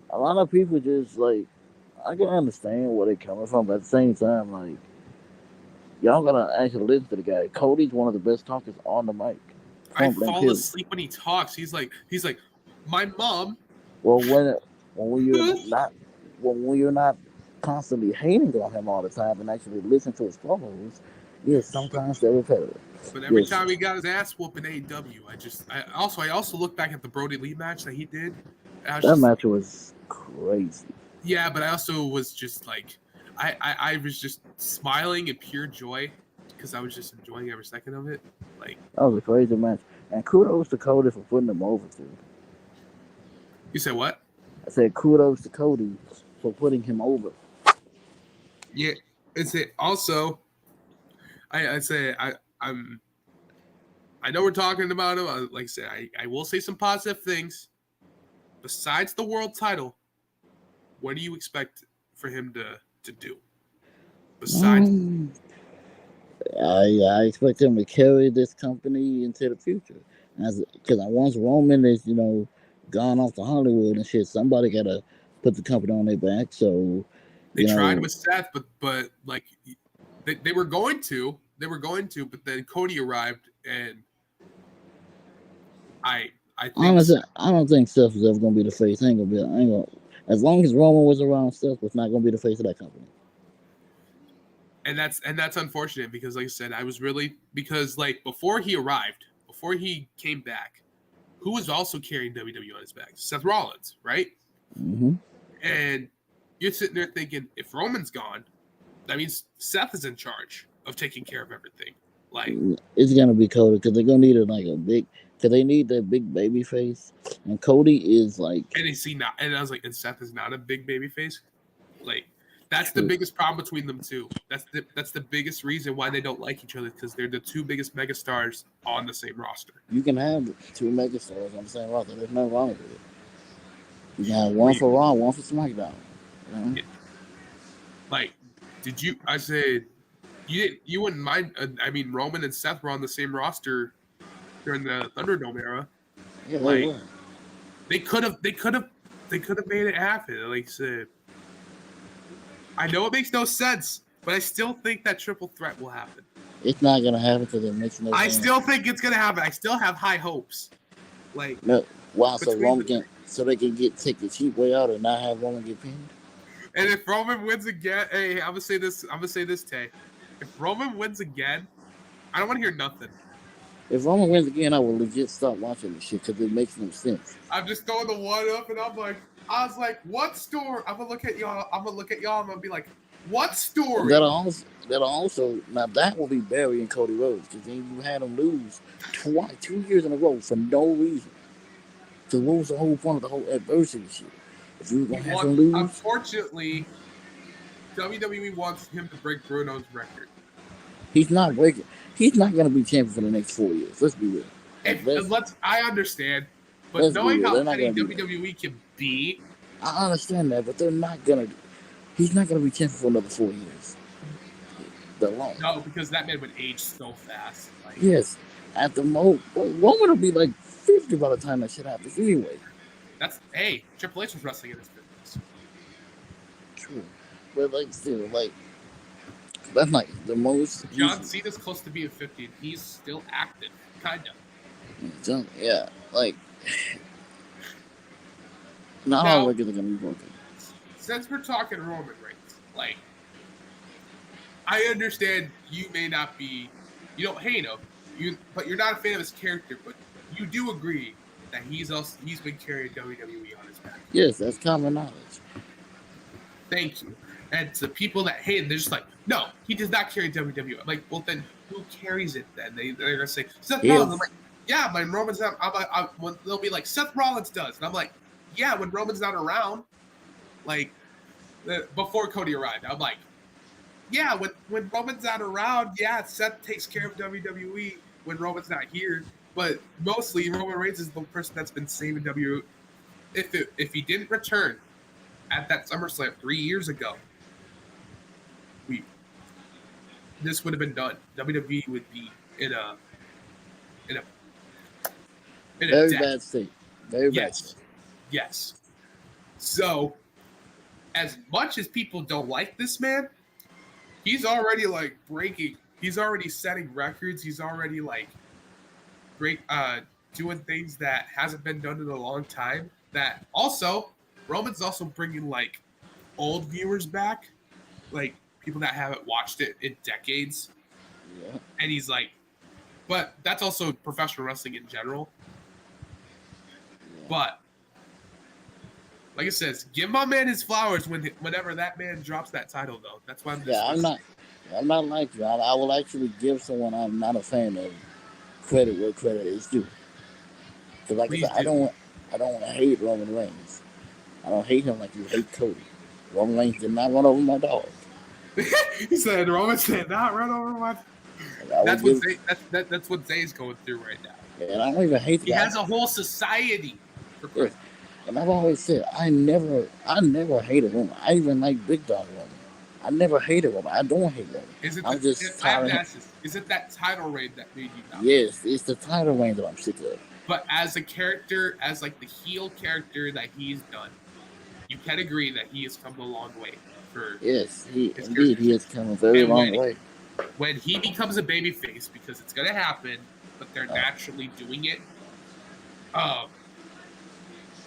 A lot of people just like, I can understand where they're coming from, but at the same time, like, y'all gotta actually listen to the guy. Cody's one of the best talkers on the mic. I fall asleep when he talks. He's like, my mom. Well, when you're not constantly hating on him all the time and actually listen to his promos, yes, sometimes they're repetitive. But every time he got his ass whooped in AEW, I also look back at the Brody Lee match that he did. That match was crazy. Yeah, but I also was just like, I was just smiling in pure joy because I was just enjoying every second of it. Like, That was a crazy match. And kudos to Cody for putting him over too. you said what? I said kudos to Cody for putting him over. Yeah, it's it. Also, I say I know we're talking about him. Like I said, I will say some positive things. Besides the world title, what do you expect for him to do? Besides, Um, I expect him to carry this company into the future. Because once Roman is, gone off to Hollywood and shit, somebody got to put the company on their back. So, they you tried know, with Seth, but like they were going to, but then Cody arrived, and I think honestly, I don't think Seth is ever going to be the face. I ain't going to be, I ain't gonna, as long as Roman was around, Seth was not going to be the face of that company. and that's unfortunate because like I said, I was really because like before he arrived, before he came back, who was also carrying WWE on his back? Seth Rollins, right? Mm-hmm. And you're sitting there thinking, if Roman's gone, that means Seth is in charge of taking care of everything. Like, It's going to be Cody because they're going to need because they need that big baby face. And Cody is like, and he not, and I was like, and Seth is not a big baby face. Like, that's the true. biggest problem between them two. That's the biggest reason why they don't like each other because they're the two biggest megastars on the same roster. You can have two megastars on the same roster. There's nothing wrong with it. You can have one We, for Raw, one for SmackDown. You know? yeah, like, did you? I said you wouldn't mind. I mean, Roman and Seth were on the same roster during the Thunderdome era. Yeah, they Like, were. they could have made it happen. Like I said, I know it makes no sense, but I still think that triple threat will happen. It's not gonna happen because it makes no I sense. still think it's gonna happen. I still have high hopes. Like No, wow. So between Roman can, so they can take the cheap way out and not have Roman get pinned. and if Roman wins again, hey, I'm gonna say this. Tay. If Roman wins again, I don't want to hear nothing. If Roman wins again, I will legit stop watching this shit because it makes no sense. I'm just throwing the one up, and I was like, what story? I'm gonna look at y'all. I'm gonna be like, what story? That'll also now that will be Barry and Cody Rhodes because then you had them lose twice, 2 years in a row for no reason. So what was the whole point of the whole adversity shit? If you were gonna have them lose, Unfortunately, WWE wants him to break Bruno's record. he's not breaking. He's not gonna be champion for the next 4 years. Let's be real. I understand, but Let's be knowing real. how They're not petty gonna do that. WWE can be, I understand that, but they're not gonna. He's not gonna be champion for another 4 years. The long. no, because that man would age so fast. Like Yes, at the most, Roman will be like 50 by the time that shit happens. Anyway. Triple H was wrestling in his 50s. True, but like still, like that's like the most. John Cena's close to being 50, and he's still active, kind of. Yeah, like not Now, all records are gonna be broken. since we're talking Roman Reigns, like I understand you may not be, you don't hate him, but you're not a fan of his character, but you do agree that he's been carrying WWE on his back. Yes, that's common knowledge. Thank you. And to people that hate him, they're just like, no, he does not carry WWE. I'm like, well, then who carries it then? They're gonna say Seth Rollins. I'm like, yeah, but Roman's not. They'll be like Seth Rollins does, and I'm like, yeah, when Roman's not around, like before Cody arrived, I'm like, yeah, when Roman's not around, yeah, Seth takes care of WWE when Roman's not here. But mostly Roman Reigns is the person that's been saving WWE. If he didn't return at that SummerSlam 3 years ago, this would have been done. WWE would be in a very debt. bad state. Very bad state. Yes. So, as much as people don't like this man, he's already like breaking. He's already setting records. He's already like doing things that hasn't been done in a long time. That also, Roman's also bringing like old viewers back, like people that haven't watched it in decades. Yeah. And he's like, but that's also professional wrestling in general. Yeah. But like I says, give my man his flowers whenever that man drops that title, though. That's why I'm just. Yeah, I'm not. I'm not like you. I will actually give someone I'm not a fan of credit where credit is due. Because like I Please said, do. I don't want to hate Roman Reigns. I don't hate him like you hate Cody. Roman Reigns did not run over my dog. He said Roman said not run over my. And I will That's what give, Zay, that's what Zay's going through right now. and I don't even hate the He guy. has a whole society for Yes. Christ. And I've always said I never hated Roman. I even like Big Dog Roman. I never hated Roman. I don't hate Roman. Is it I'm just I have tired to of him. ask this? Is it that title reign that made you not like him? Yes, it's the title reign that I'm sick of. But as a character, as like the heel character that he's done, you can agree that he has come a long way for Yes, his he characters. has come a very And long way. when he becomes a babyface, because it's gonna happen, but they're Uh, naturally doing it, um,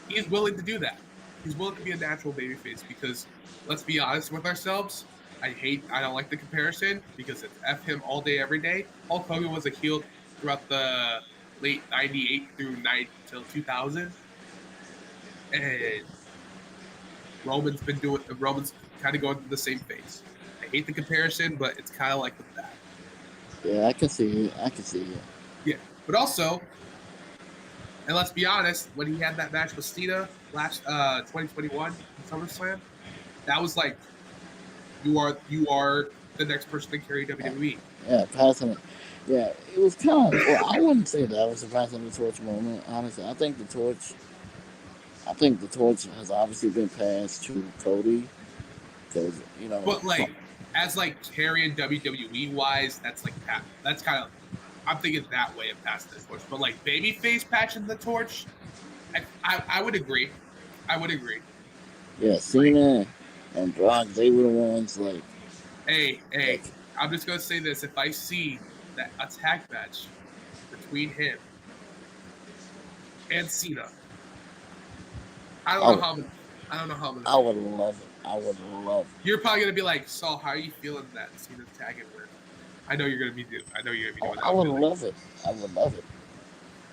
he's willing to do that. He's willing to be a natural babyface because let's be honest with ourselves. I don't like the comparison because it's F him all day, every day. Hulk Hogan was a heel throughout the late 98 through 9 till 2000. And Roman's kind of going through the same phase. I hate the comparison, but it's kind of like with that. yeah, I can see it. I can see it. Yeah. But also, and let's be honest, when he had that match with Cena last 2021 in SummerSlam, that was like you are the next person to carry WWE. Yeah, passing it. Yeah, it was kind of. Well, I wouldn't say that was a passing the torch moment. Honestly, I think the torch. I think the torch has obviously been passed to Cody because But like as like carrying WWE wise, that's like that's kind of I'm thinking that way of passing the torch. But like babyface patching the torch, I would agree. I would agree. yeah, Like, Cena and Brock, they were the ones like hey, I'm just gonna say this: if I see that attack match between him and Cena, I don't I know would, how I'm, I don't know how I'm gonna I feel. would love it. I would love it. You're probably gonna be like, Saul, how are you feeling that Cena's tagging with? I know you're gonna be doing. I know you're gonna be Oh, doing that. I I'm would gonna be like, love it. I would love it.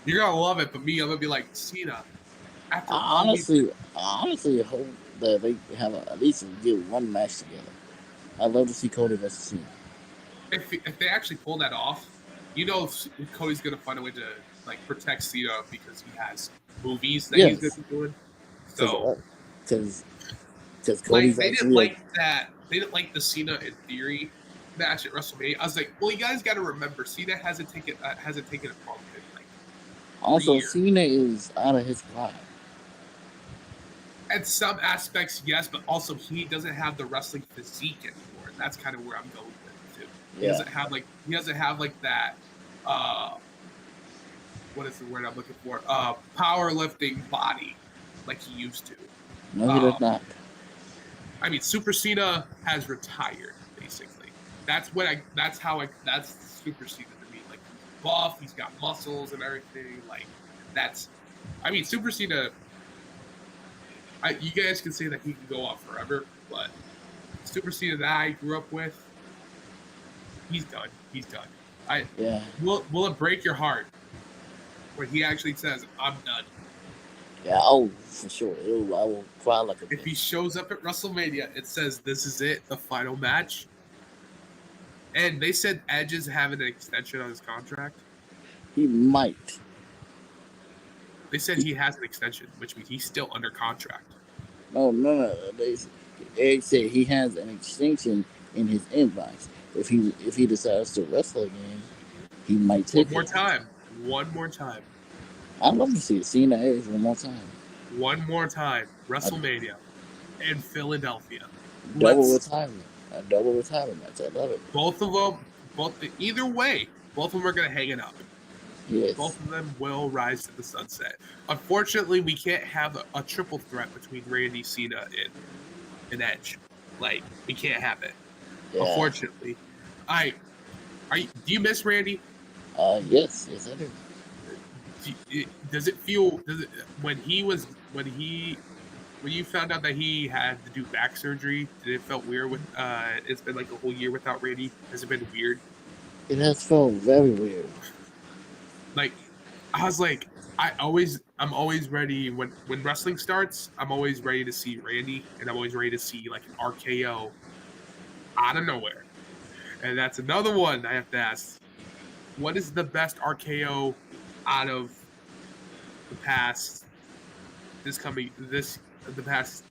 you're gonna love it, but me, I'm gonna be like, Cena. After I all we've honestly, I honestly hope that they have at least get one match together. I'd love to see Cody versus Cena. if they actually pull that off, you know Cody's gonna find a way to like protect Cena because he has movies that he's gonna Yes, be doing. because So like Cody's they didn't actually like that. They didn't like the Cena in theory match at WrestleMania. I was like, well, you guys got to remember, Cena hasn't taken a bump in like 3 years. Cena is out of his prime. At some aspects, yes, but also he doesn't have the wrestling physique anymore, and that's kind of where I'm going with it too. Yeah, He doesn't have like that. Uh, what is the word I'm looking for? Powerlifting body like he used to. no, he Uh, does not. I mean, Super Cena has retired basically. That's Super Cena to me. Like he's buff, he's got muscles and everything. Like that's, I mean, Super Cena. You guys can say that he can go on forever, but Super Cena that I grew up with, he's done. He's done. I Yeah, will it break your heart when he actually says, "I'm done." yeah. Oh, for sure. I will cry like a If baby. he shows up at WrestleMania, it says, "This is it, the final match." And they said Edge is having an extension on his contract. He might. They said He, he has an extension, which means he's still under contract. no. They said he has an extension in his inbox. If he decides to wrestle again, he might One take more it. time. One more time. I'd love to see Cena Edge one more time. One more time. A WrestleMania in Philadelphia. double Let's retirement. A double retirement match. I love it. both of them. Either way, both of them are going to hang it up. Yes. Both of them will rise to the sunset. Unfortunately, we can't have a triple threat between Randy, Cena, and Edge. Like we can't have it. Yeah. Unfortunately, do you miss Randy? Yes, I do. Does it feel when you found out that he had to do back surgery? Did it felt weird? With it's been like a whole year without Randy. Has it been weird? It has felt very weird. Like I was like, I'm always ready when wrestling starts. I'm always ready to see Randy, and I'm always ready to see like an RKO out of nowhere. And that's another one I have to ask. What is the best RKO out of the past? The past.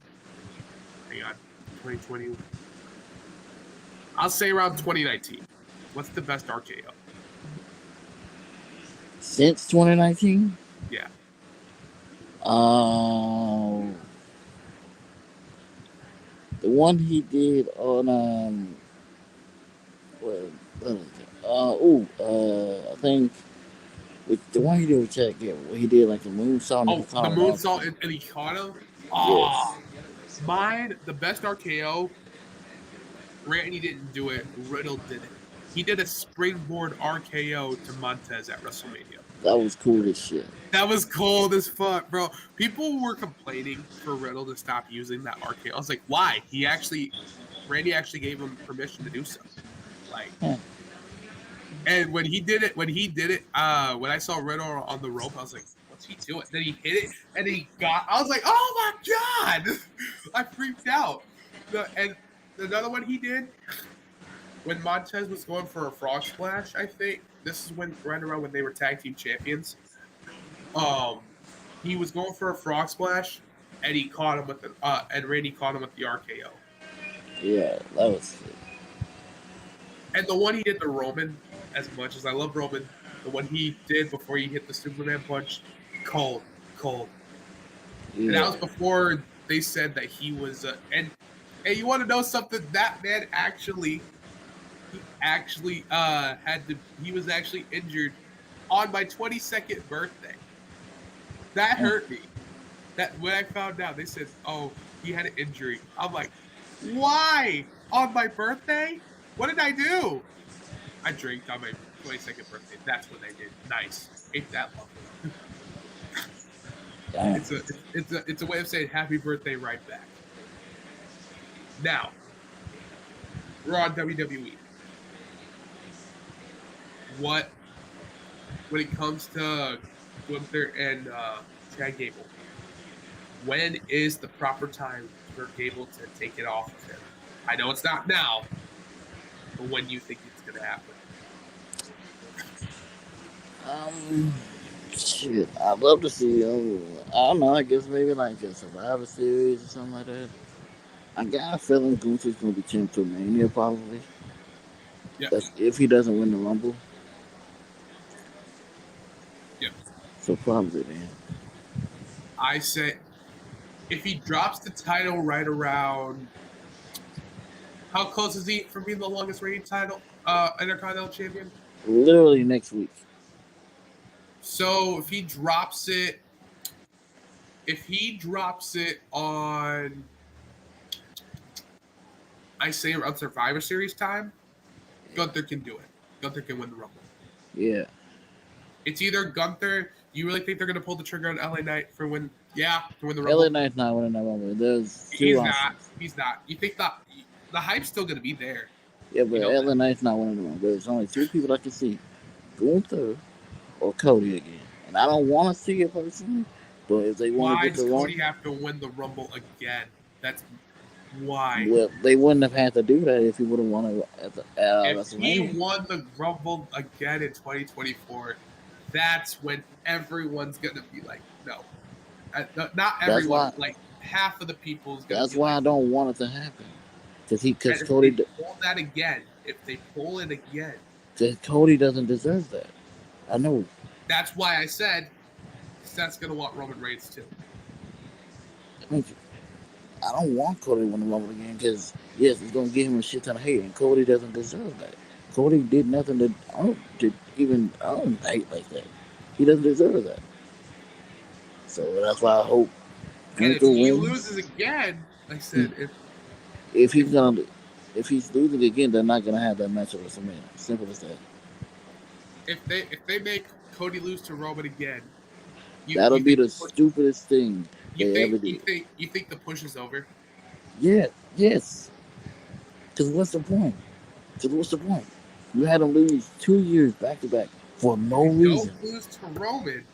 Hang on, 2020. I'll say around 2019. What's the best RKO? Since 2019? Yeah. The one he did on what is it? I think with the one he did with Chad Gable, where he did like the moonsault and he Oh, the caught him off. moonsault and he caught him. Yes, Mine, the best RKO. Randy didn't do it. Riddle did it. He did a springboard RKO to Montez at WrestleMania. that was cool as shit. That was cold as fuck, bro. People were complaining for Riddle to stop using that RKO. I was like, why? Randy actually gave him permission to do so. Like, and when I saw Riddle on the rope, I was like, what's he doing? Then he hit it, and I was like, oh my God. I freaked out. And another one he did, when Montez was going for a frog splash, I think, this is right around when they were tag team champions. He was going for a frog splash, and he caught him and Randy caught him with the RKO. Yeah, that was sick. And the one he did to Roman, as much as I love Roman, the one he did before he hit the Superman punch, cold. Yeah. And that was before they said that he was. And you want to know something? That man he was actually injured on my 22nd birthday. That hurt me. That when I found out, they said, "Oh, he had an injury." I'm like, "Why on my birthday? What did I do?" I drank on my 22nd birthday. That's what I did. Nice. Ain't that lovely? It's a way of saying happy birthday right back. Now, we're on WWE. When it comes to Gunther and Chad Gable, when is the proper time for Gable to take it off of him? I know it's not now, but when do you think it's going to happen? Shit, I'd love to see. I don't know. I guess maybe like a Survivor Series or something like that. I got a feeling Gunther's gonna be champ to Mania probably. Yeah. That's if he doesn't win the Rumble. Yeah. So probably then. I say if he drops the title right around, how close is he from being the longest reigning title Intercontinental Champion? Literally next week. So if he drops it on, I say around Survivor Series time, Gunther can do it. Gunther can win the Rumble. Yeah. It's either Gunther. Do you really think they're going to pull the trigger on LA Knight to win the Rumble? LA Knight's not winning the Rumble. There's two options. He's not. You think the hype's still going to be there? Yeah, but LA Knight's not winning the Rumble. There's only two people I can see: Gunther or Cody again. And I don't want to see it personally, but if they want to get the Rumble, why does Cody have to win the Rumble again? That's why. Well, they wouldn't have had to do that if he would have won it at if he won the Rumble again in 2024, that's when everyone's gonna be like, no, not everyone. Like half of the people is gonna. That's why I don't want it to happen. Because Cody pull that again. If they pull it again, because Cody doesn't deserve that. I know. That's why I said Seth's gonna want Roman Reigns too. I don't want Cody to win the Rumble again because yes, it's gonna give him a shit ton of hate, and Cody doesn't deserve that. Cody did nothing to hate like that. He doesn't deserve that. So that's why I hope. And if he loses again, like I said, if he's losing again, they're not gonna have that match at WrestleMania. Simple as that. If they make Cody lose to Roman again, that'll be the stupidest thing they ever did. You think the push is over? Yeah, yes. Because what's the point? You had him lose 2 years back to back for no reason. Don't lose to Roman.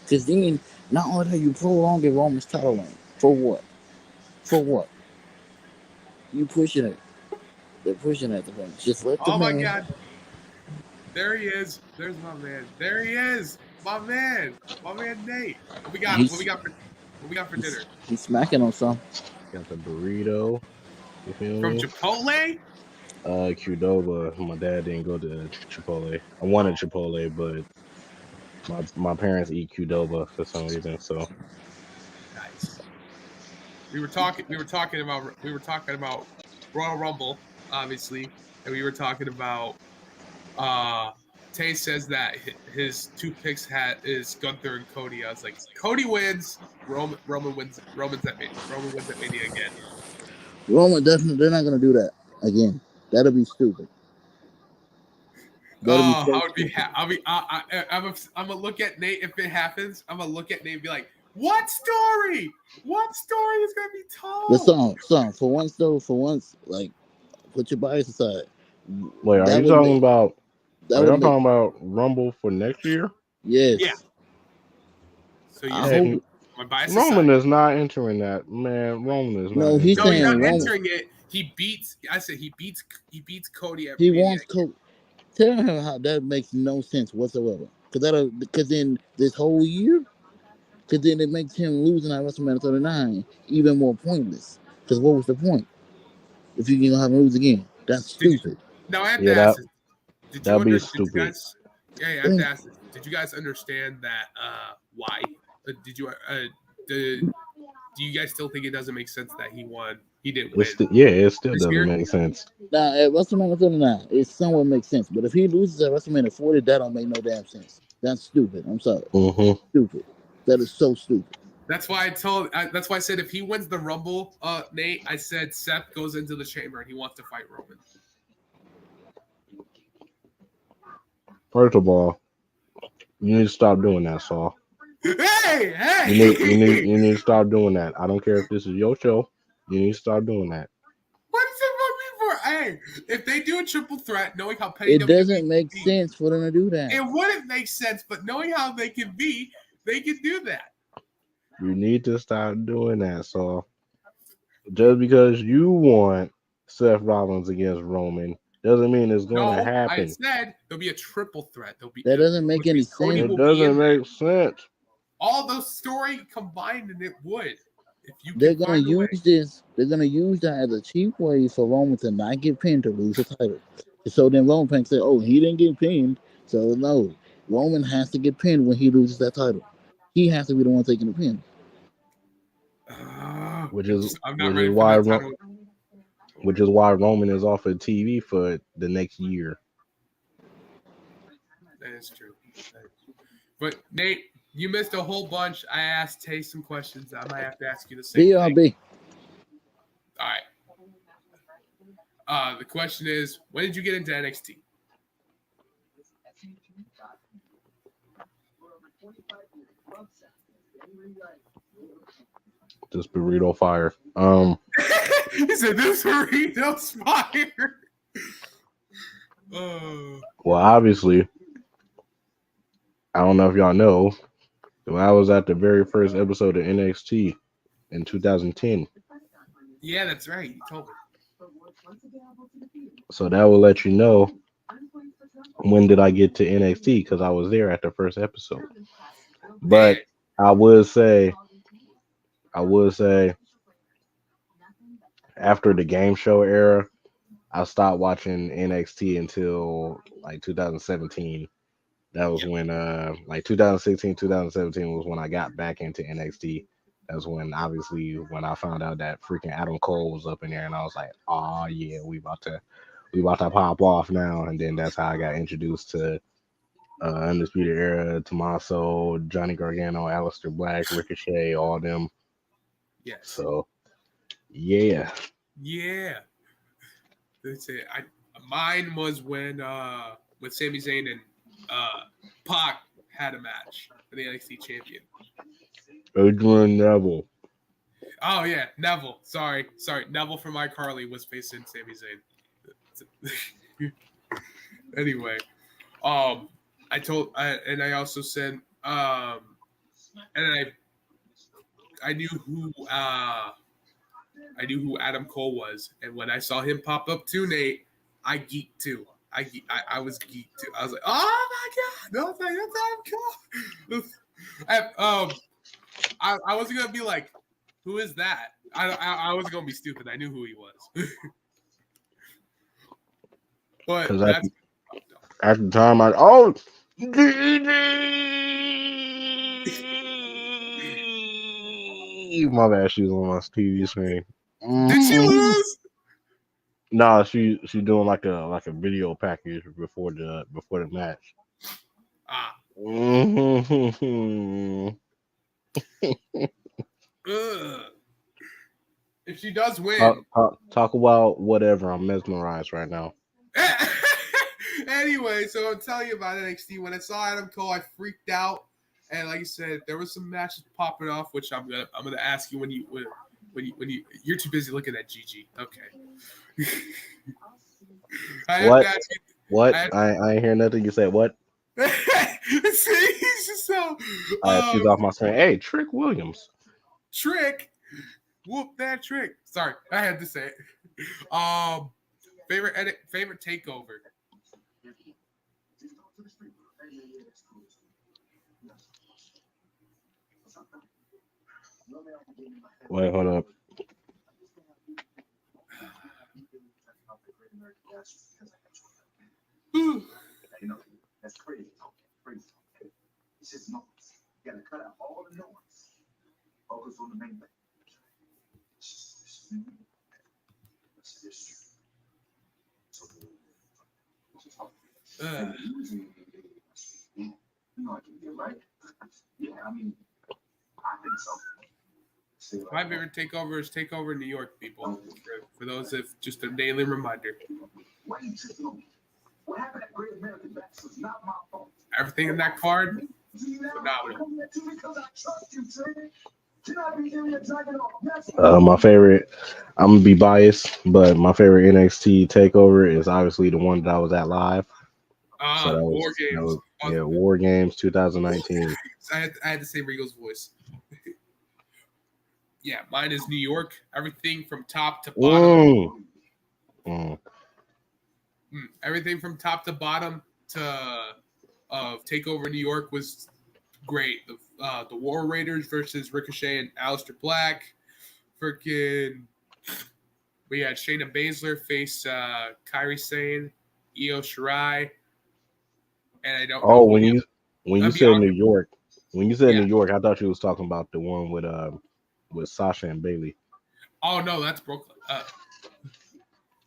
Because then, not only that, you prolonging Roman's title reign. For what? You pushing it. They're pushing at the point. Just let the Oh my man. God. There he is. There's my man. There he is. My man. My man Nate. What we got? What we He's got for dinner? he's smacking on some. Got the burrito. You feel From me? Chipotle? Qdoba. My dad didn't go to Chipotle. I wanted Chipotle, but my parents eat Qdoba for some reason. So Nice. We were talking about Royal Rumble, obviously, and we were talking about Tay says that his two picks is Gunther and Cody. I was like, Cody wins, Roman wins, Roman wins at Mania again. Roman definitely. They're not gonna do that again. That'll be stupid. That'll be Oh, so I would be. stupid. I'm gonna look at Nate if it happens. I'm gonna look at Nate and be like, "What story? What story is gonna be The told?" song. For once though, for once, like put your bias aside. wait, are That you would talking make. about? That Are would y'all make. talking about Rumble for next year? Yeah. Yes. So you're I Heck, hope. saying my bias Roman aside? is not entering that. Man, Roman is not No, he's No, entering he's not saying that Roman. Rumble. entering it. He beats. I said he beats Cody at He Mania. wants Cody. Tell him how that makes no sense whatsoever. Because then this whole year, because then it makes him losing at WrestleMania 39 even more pointless. Because what was the point if you gonna have him lose again? That's Did you? stupid. Now I have to Yeah, ask this. that'd be Did you stupid. guys? Yeah, I have to Then ask this. Did you guys understand that? Why? Did you? Do you guys still think it doesn't make sense that he won? He didn't win It still this doesn't year. make sense. now at WrestleMania 39, it somewhat makes sense. But if he loses at WrestleMania 40, that don't make no damn sense. That's stupid. I'm sorry. Mm-hmm. Stupid. That is so stupid. That's why that's why I said if he wins the Rumble, Nate, I said Seth goes into the chamber and he wants to fight Roman. First of all, you need to stop doing that, Saul. Hey! You need to stop doing that. I don't care if this is your show. You need to stop doing that. What is it about me for? Hey, if they do a triple threat, knowing how petty It WWE doesn't make can be, sense for them to do that. it wouldn't make sense. But knowing how they can be, they can do that. You need to stop doing that, Saul. Just because you want Seth Rollins against Roman doesn't mean it's going to No, I happen. said there'll be a triple threat. That doesn't make which any means Cody sense. It will be in doesn't there. make sense. All those story combined, and it would if you They're can gonna find a way. use this. They're gonna use that as a cheap way for Roman to not get pinned to lose the title. So then Roman can say, "Oh, he didn't get pinned, so no, Roman has to get pinned when he loses that title. He has to be the one taking the pin." Which is I'm not which is ready for why that title. Roman is off of TV for the next year. That is true. But Nate, you missed a whole bunch. I asked Tay some questions. I might have to ask you the same thing. BRB. All right. The question is, when did you get into NXT? This burrito fire. He said this burrito's fire. Well, obviously, I don't know if y'all know, but I was at the very first episode of NXT in 2010. Yeah, that's right. You told me. So that will let you know when did I get to NXT because I was there at the first episode. But I would say after the game show era, I stopped watching NXT until like 2017. That was when like 2016, 2017 was when I got back into NXT. That's when obviously when I found out that freaking Adam Cole was up in there and I was like, oh yeah, we about to pop off now. And then that's how I got introduced to Undisputed Era, Tommaso, Johnny Gargano, Aleister Black, Ricochet, all them. Yes. So yeah. Yeah. That's it. Mine was when Sami Zayn and Pac had a match for the NXT champion. Adrian Neville. Oh yeah, Neville. Sorry. Neville from iCarly was facing Sami Zayn. Anyway, I also said, and I knew who I knew who Adam Cole was, and when I saw him pop up too, Nate, I geeked too. I was geeked too. I was like, oh my god, no, that's Adam Cole. I wasn't gonna be like, who is that? I wasn't gonna be stupid. I knew who he was. But that's at the time my bad, she was on my TV screen. Did she lose? No, she doing like a video package before the match. If she does win, talk about whatever. I'm mesmerized right now. Anyway, so I'm telling you about NXT. When I saw Adam Cole, I freaked out, and like I said, there was some matches popping off, which I'm gonna ask you when you're too busy looking at GG. Okay. What? I ain't hear nothing. You said what? See, he's just so. She's off my screen. Hey, Trick Williams. Trick. Whoop that Trick. Sorry, I had to say it. Favorite takeover. Wait, hold up. That's crazy. It's just noise. You gotta cut out all the noise. Focus on the main thing. Right? Yeah, I mean, I think so. My favorite takeover is Takeover New York, people. For those of just a daily reminder. Everything in that card, phenomenal. My favorite, I'm gonna be biased, but my favorite NXT takeover is obviously the one that I was at live. So that War Games. War Games 2019. I had to say Regal's voice. Yeah, mine is New York. Everything from top to bottom. Everything from top to bottom to Takeover New York was great. The War Raiders versus Ricochet and Aleister Black. We had Shayna Baszler face Kairi Sane, Io Shirai, and I don't know. When you said New York, New York, I thought you was talking about the one with Sasha and Bailey. Oh no, that's Brooklyn.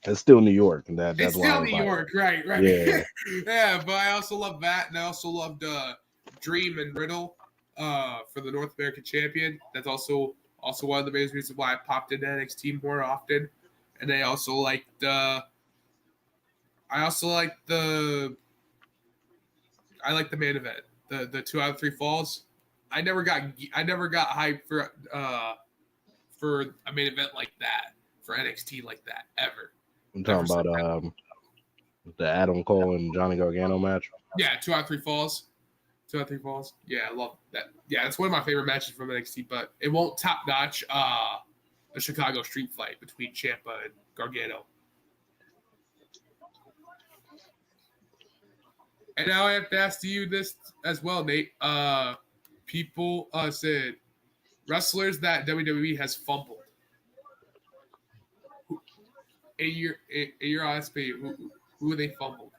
It's still New York, and that's it's still New York, right? Yeah, yeah. But I also love that, and I also loved Dream and Riddle for the North American Champion. That's also one of the main reasons why I popped into NXT more often. And I also liked the main event, the 2 out of 3 falls. I never got hyped for a main event like that, for NXT like that ever. I'm talking about the Adam Cole and Johnny Gargano match. Yeah, 2 out of 3 falls. 2 out of 3 falls. Yeah, I love that. Yeah, it's one of my favorite matches from NXT, but it won't top notch the Chicago street fight between Ciampa and Gargano. And now I have to ask you this as well, Nate. People said wrestlers that WWE has fumbled. In your honest opinion, who they fumbled?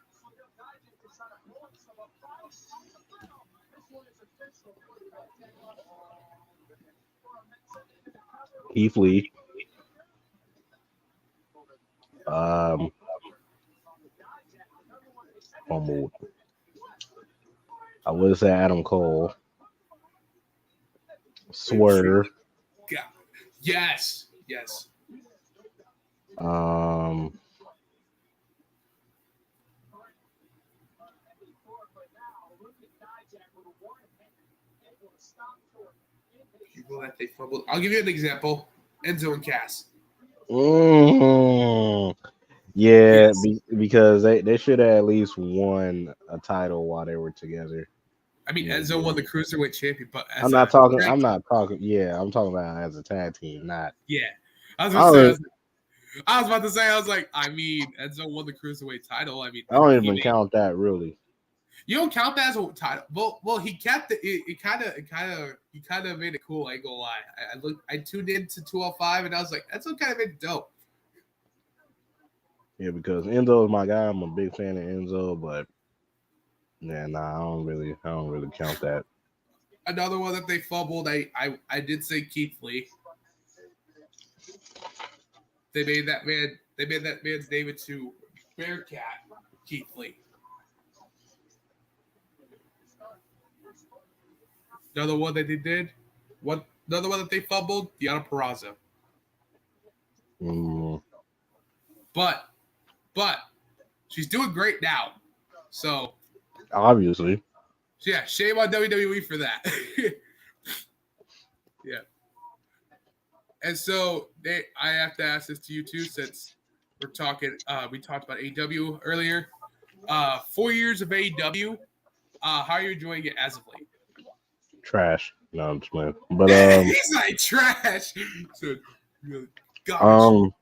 Keith Lee. Fumbled. I would say Adam Cole. Swerve. Yeah. Yes. People that they fumbled. I'll give you an example. Enzo and Cass. Yeah, because they should have at least won a title while they were together. I mean, Enzo won the Cruiserweight champion, but I'm talking. Yeah, I'm talking about as a tag team, not. Yeah, I was about to say, I was like, I mean, Enzo won the cruiserweight title. I mean, I don't even count that really. You don't count that as a title. Well, he kept it. He kind of made it cool. I ain't gonna lie. I tuned into 205 and I was like, that's what kind of made it dope. Yeah, because Enzo is my guy. I'm a big fan of Enzo, but yeah, nah, I don't really count that. Another one that they fumbled. I did say Keith Lee. They made that man's name into Bearcat Keith Lee. Another one that they did. Another one that they fumbled. Deonna Purrazzo. But she's doing great now. So obviously, yeah, shame on WWE for that. Yeah. And so I have to ask this to you too, since we're talking. We talked about AEW earlier. 4 years of AEW. How are you enjoying it as of late? Trash. No, I'm just playing. But he's like trash. So, garbage.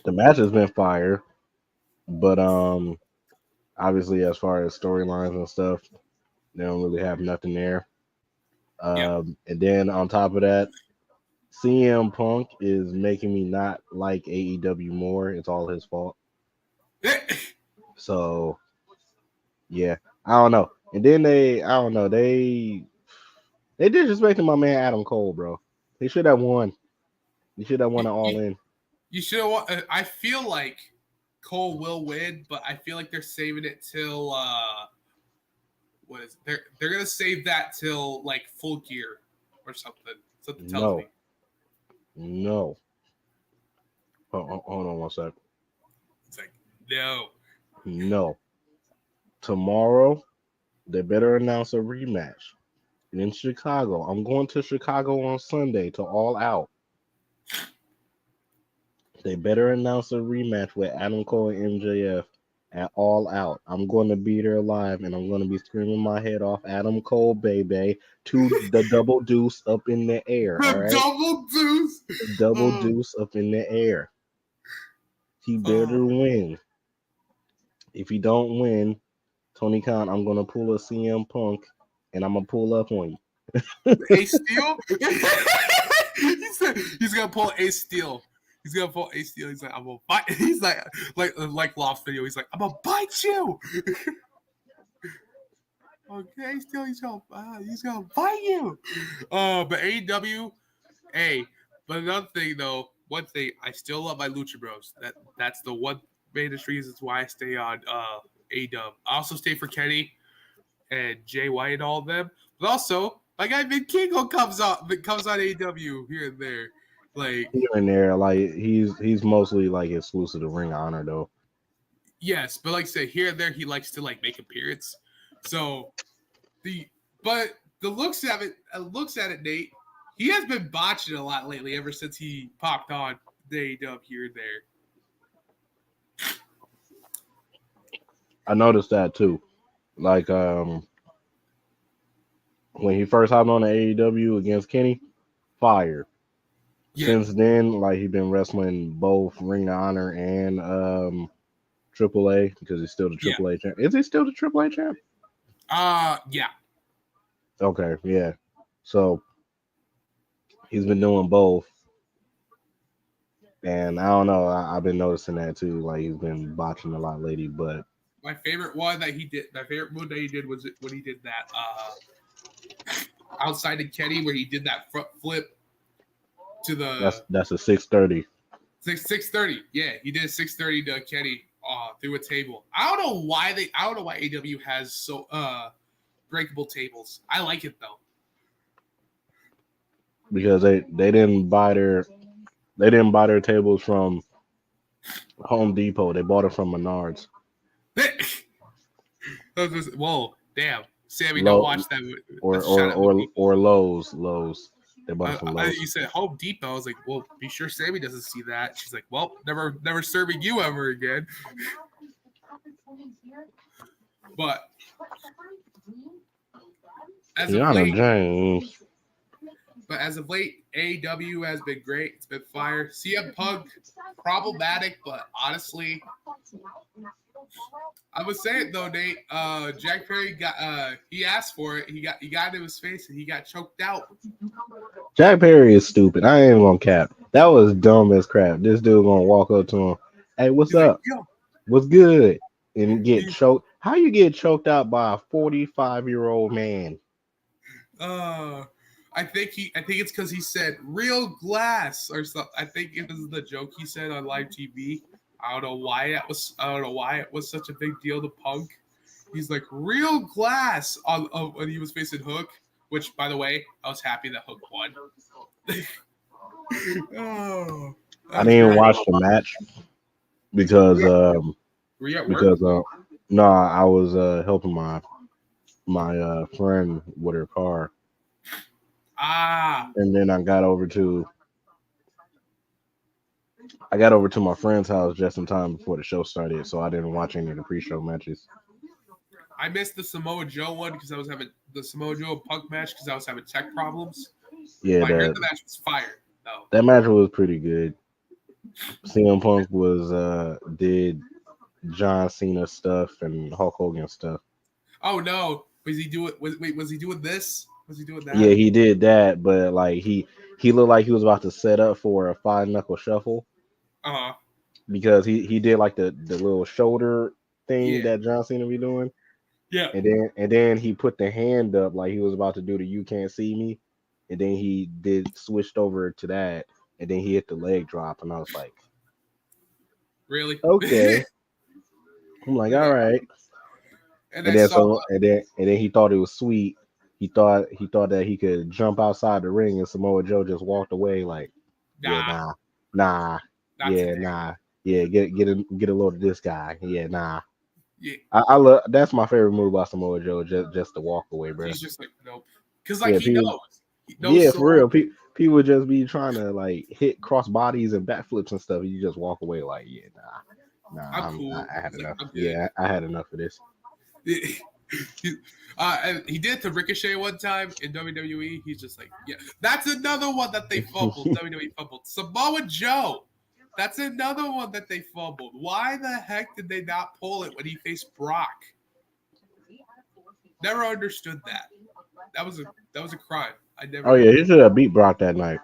The match has been fire, but obviously as far as storylines and stuff, they don't really have nothing there. And then on top of that, CM Punk is making me not like AEW more. It's all his fault. So yeah, I don't know. And then they disrespected my man Adam Cole, bro. He should have won. He should have won it all in. You should have won. I feel like Cole will win, but I feel like they're saving it till what is it? They're gonna save that till like Full Gear or something. Something tells me. No. Hold on one sec. It's like no. No. Tomorrow, they better announce a rematch in Chicago. I'm going to Chicago on Sunday to All Out. They better announce a rematch with Adam Cole and MJF at All Out. I'm going to be there live, and I'm going to be screaming my head off, Adam Cole, baby, to the double deuce up in the air. All right? Double deuce. Double deuce up in the air. He better win. If he don't win, Tony Khan, I'm going to pull a CM Punk, and I'm going to pull up on you. Ace Steel? He said he's going to pull Ace Steel. He's gonna pull Ace Steel. He's like, I'm gonna bite. He's like Loft video. He's like, I'm gonna bite you. Okay, Ace Steel, he's gonna bite you. But AEW, but another thing though, one thing I still love my Lucha Bros. That's the one main reasons why I stay on AEW. I also stay for Kenny and Jay White and all of them, but also my guy Vin Kingo comes on AEW here and there. Like here and there, like he's mostly like exclusive to Ring of Honor though. Yes, but like I said, here and there he likes to like make appearance. So the looks at it, Nate, he has been botching a lot lately ever since he popped on the AEW here and there. I noticed that too. Like when he first hopped on the AEW against Kenny, fire. Yeah. Since then, like he's been wrestling both Ring of Honor and AAA because he's still the AAA champ. Is he still the AAA champ? Yeah. Okay, yeah. So he's been doing both, and I don't know. I've been noticing that too. Like he's been botching a lot lately. But my favorite one that he did, was when he did that outside of Kenny, where he did that front flip. To the that's a 630. 630. Yeah, he did 630 to Kenny through a table. I don't know why AEW has so breakable tables. I like it though. Because they didn't buy their tables from Home Depot. They bought it from Menards. Whoa, damn. Sammy, don't watch that. Or Lowe's. They bought it from Lowe's. You said Home Depot. I was like, well, be sure Sammy doesn't see that. She's like, well, never serving you ever again. But as of late, AEW has been great. It's been fire. CM Punk, problematic, but honestly, I would say it though, Nate. Jack Perry got he asked for it. He got into his face and he got choked out. Jack Perry is stupid. I ain't even gonna cap. That was dumb as crap. This dude gonna walk up to him. Hey, what's He's like, up? yo. What's good? And get choked. How you get choked out by a 45-year-old man? I think it's because he said real glass or something. I think it was the joke he said on live TV. I don't know why it was such a big deal to Punk. He's like real glass on when he was facing Hook, which by the way, I was happy that Hook won. Oh, I didn't watch the match because were you at work? because no, I was helping my friend with her car. And then I got over to my friend's house just in time before the show started, so I didn't watch any of the pre-show matches. I missed the Samoa Joe one because I was having the Samoa Joe Punk match because I was having tech problems. Yeah, I heard the match was fire. though. That match was pretty good. CM Punk was did John Cena stuff and Hulk Hogan stuff. Oh no! Was he doing? Was he doing this? Was he doing that? Yeah, he did that, but like he looked like he was about to set up for a 5-knuckle shuffle. Because he did like the little shoulder thing that John Cena be doing. Yeah. And then he put the hand up like he was about to do the "You Can't See Me," and then he switched over to that, and then he hit the leg drop, and I was like, really? Okay. I'm like, all right. And then he thought it was sweet. He thought that he could jump outside the ring, and Samoa Joe just walked away like, nah, get a load of this guy. Yeah, nah. Yeah. I love that's my favorite move by Samoa Joe, just to walk away, bro. He's just like, nope. Because like he knows. Yeah, for real. People would just be trying to like hit cross bodies and backflips and stuff. And you just walk away like, yeah, nah. I'm cool. I had enough. Like, yeah, I had enough of this. And he did it to Ricochet one time in WWE. He's just like, yeah, that's another one that they fumbled. WWE fumbled. Samoa Joe. That's another one that they fumbled. Why the heck did they not pull it when he faced Brock? Never understood that. That was a crime. I never. Oh yeah, he should have beat Brock that night.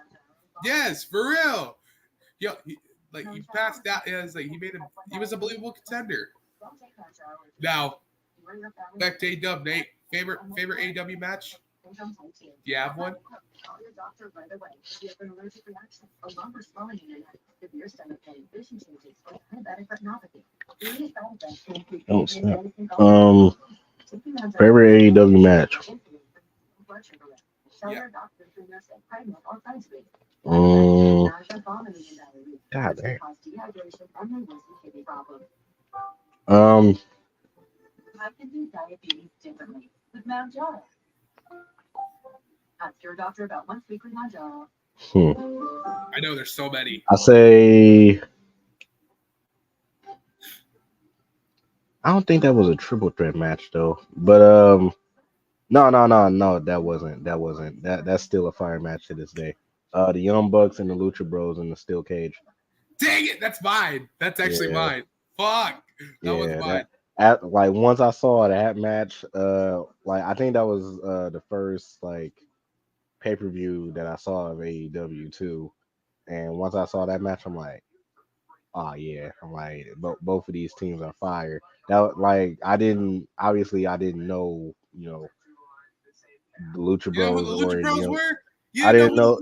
Yes, for real. Yo, he passed out. Yeah, it's like he was a believable contender. Now, back to AEW, Nate. Favorite AEW match? Do you have one? Oh snap. Favorite AEW match. Yeah. God damn. I can do diabetes differently with Mounjaro. Ask your doctor about once weekly Mounjaro. I know there's so many. I say I don't think that was a triple threat match though. But no, that wasn't. That's still a fire match to this day. The Young Bucks and the Lucha Bros in the steel cage. Dang it, that's mine. That's actually mine. Fuck. That was mine. Like once I saw that match, like I think that was the first like pay-per-view that I saw of AEW too. And once I saw that match, I'm like, oh yeah. I'm like, both of these teams are fire. That like I didn't know, the Lucha Bros. You know who the Lucha Bros were? I didn't know.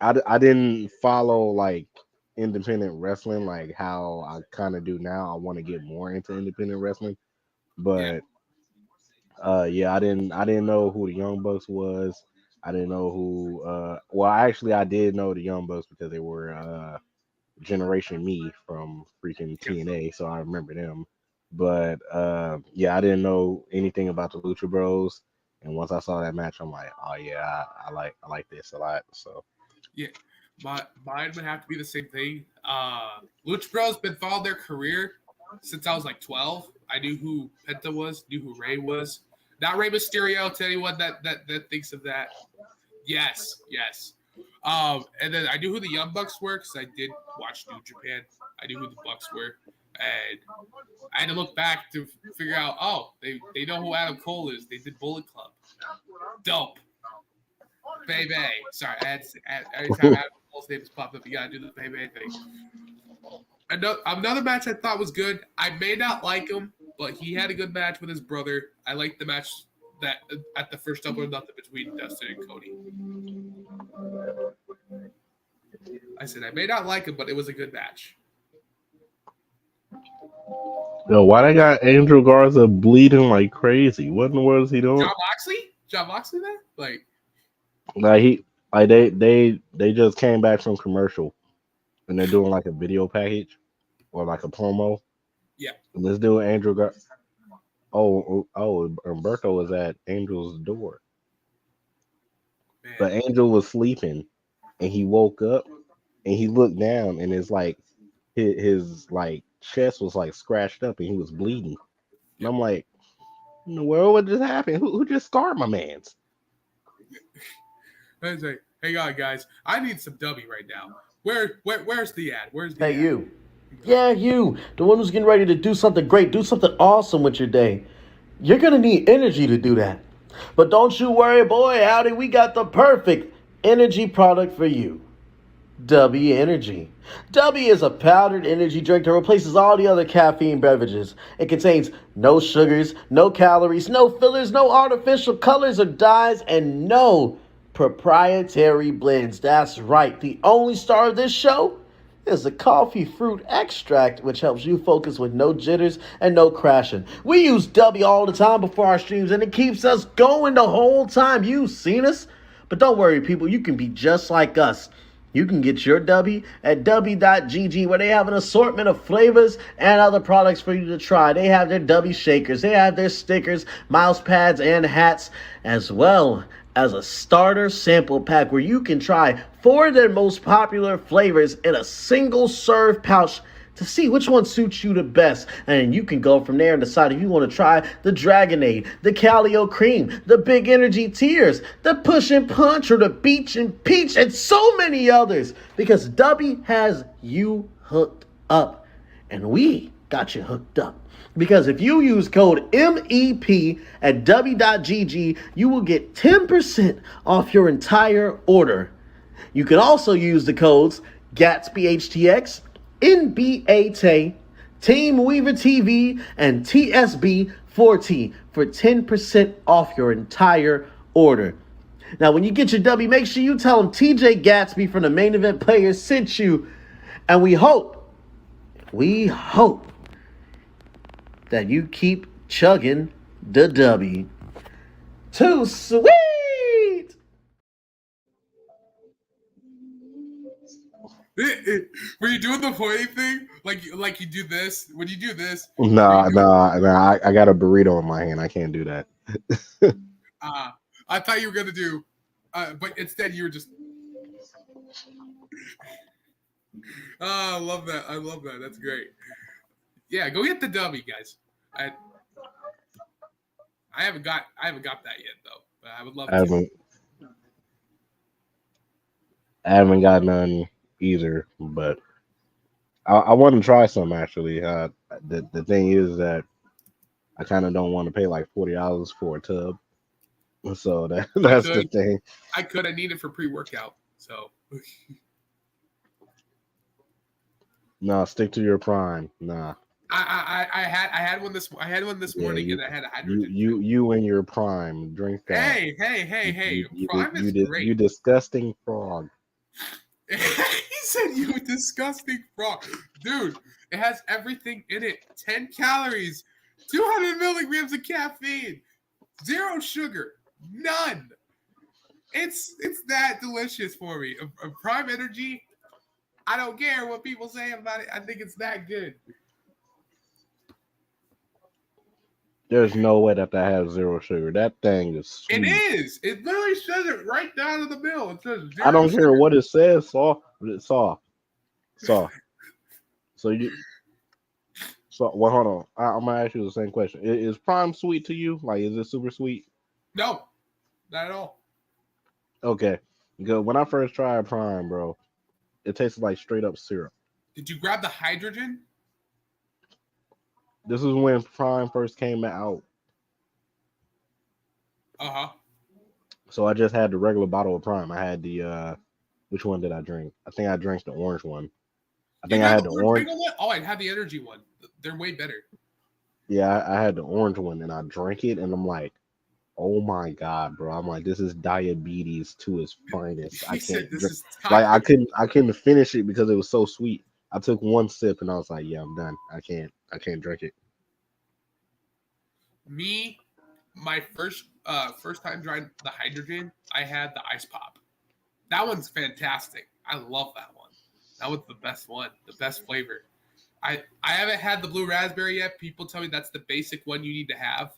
I didn't follow like independent wrestling like how I kind of do now. I want to get more into independent wrestling, but I didn't know who the Young Bucks was. I didn't know who. Well, actually, I did know the Young Bucks because they were Generation Me from freaking TNA, so I remember them. But I didn't know anything about the Lucha Bros. And once I saw that match, I'm like, oh yeah, I like this a lot. So yeah, mine would have to be the same thing. Lucha Bros been following their career since I was like 12. I knew who Penta was, knew who Rey was. Not Rey Mysterio to anyone that thinks of that. Yes. And then I knew who the Young Bucks were because I did watch New Japan. I knew who the Bucks were, and I had to look back to figure out. Oh, they know who Adam Cole is. They did Bullet Club. Dope. Baby. Sorry, every time Adam Cole's name is popped up, you gotta do the baby thing. Another match I thought was good. I may not like him, but he had a good match with his brother. I liked the match that at the first Double or Nothing between Dustin and Cody. I said I may not like him, but it was a good match. Yo, why they got Angel Garza bleeding like crazy? What in the world is he doing? John Moxley there? They just came back from commercial and they're doing like a video package or like a promo. Yeah. And this dude Angel Garza. Oh, Umberto was at Angel's door. Man. But Angel was sleeping and he woke up and he looked down and it's like his like chest was like scratched up and he was bleeding. And I'm like, in the world, what just happened? Who just scarred my man's? I was like, hang on, guys. I need some dummy right now. Where's the ad? Where's the ad? Hey, you. Yeah, you. The one who's getting ready to do something great, do something awesome with your day. You're going to need energy to do that. But don't you worry, boy, howdy, we got the perfect energy product for you. W Energy. W is a powdered energy drink that replaces all the other caffeine beverages. It contains no sugars, no calories, no fillers, no artificial colors or dyes, and no proprietary blends. That's right. The only star of this show is the coffee fruit extract, which helps you focus with no jitters and no crashing. We use W all the time before our streams, and it keeps us going the whole time. You've seen us. But don't worry, people. You can be just like us. You can get your W at W.GG, where they have an assortment of flavors and other products for you to try. They have their W shakers, they have their stickers, mouse pads, and hats, as well as a starter sample pack where you can try 4 of their most popular flavors in a single serve pouch to see which one suits you the best. And you can go from there and decide if you want to try the Dragonade, the Calio Cream, the Big Energy Tears, the Push and Punch, or the Beach and Peach, and so many others. Because W has you hooked up. And we got you hooked up. Because if you use code MEP at W.GG, you will get 10% off your entire order. You can also use the codes GATSBYHTX, NBAT, Team Weaver TV, and TSB4T for 10% off your entire order. Now, when you get your W, make sure you tell them TJ Gatsby from the Main Event Players sent you. And we hope that you keep chugging the W. Too sweet! Were you doing the pointing thing? Like you do this? When you do this? Nah. I got a burrito in my hand. I can't do that. I thought you were gonna do, but instead you were just. I love that. That's great. Yeah, go get the W, guys. I haven't got that yet though, but I would love to. I haven't got none either, but I want to try some actually. The thing is that I kind of don't want to pay like $40 for a tub, so that's the thing. I need it for pre-workout, so. No, stick to your prime. Nah. I had one this morning, and I had a hydrogen. You in your prime, drink that. Hey! Prime is great. You disgusting frog. He said, "You disgusting frog, dude." It has everything in it: 10 calories, 200 milligrams of caffeine, 0 sugar, none. It's that delicious for me. A Prime Energy. I don't care what people say about it. I think it's that good. There's no way that has 0 sugar. That thing is sweet. It is. It literally says it right down in the middle. It says 0 I don't sugar. care what it says, soft, but it's soft. So well, hold on. I'm gonna ask you the same question. Is Prime sweet to you? Like, is it super sweet? No, not at all. Okay. Because when I first tried Prime, bro, it tasted like straight up syrup. Did you grab the hydrogen? This is when Prime first came out. Uh-huh. So I just had the regular bottle of Prime. I had the which one did I drink? I think I drank the orange one. I You think I grabbed had the the orange orange. mango one? Oh, I had the energy one. They're way better. Yeah, I had the orange one and I drank it and I'm like, oh my god, bro. I'm like, this is diabetes to its finest. I He said can't this drink is like tired. I couldn't finish it because it was so sweet. I took one sip and I was like, yeah, I'm done. I can't drink it. Me, my first time trying the hydrogen, I had the ice pop. That one's fantastic. I love that one. That was the best one, the best flavor. I haven't had the blue raspberry yet. People tell me that's the basic one you need to have.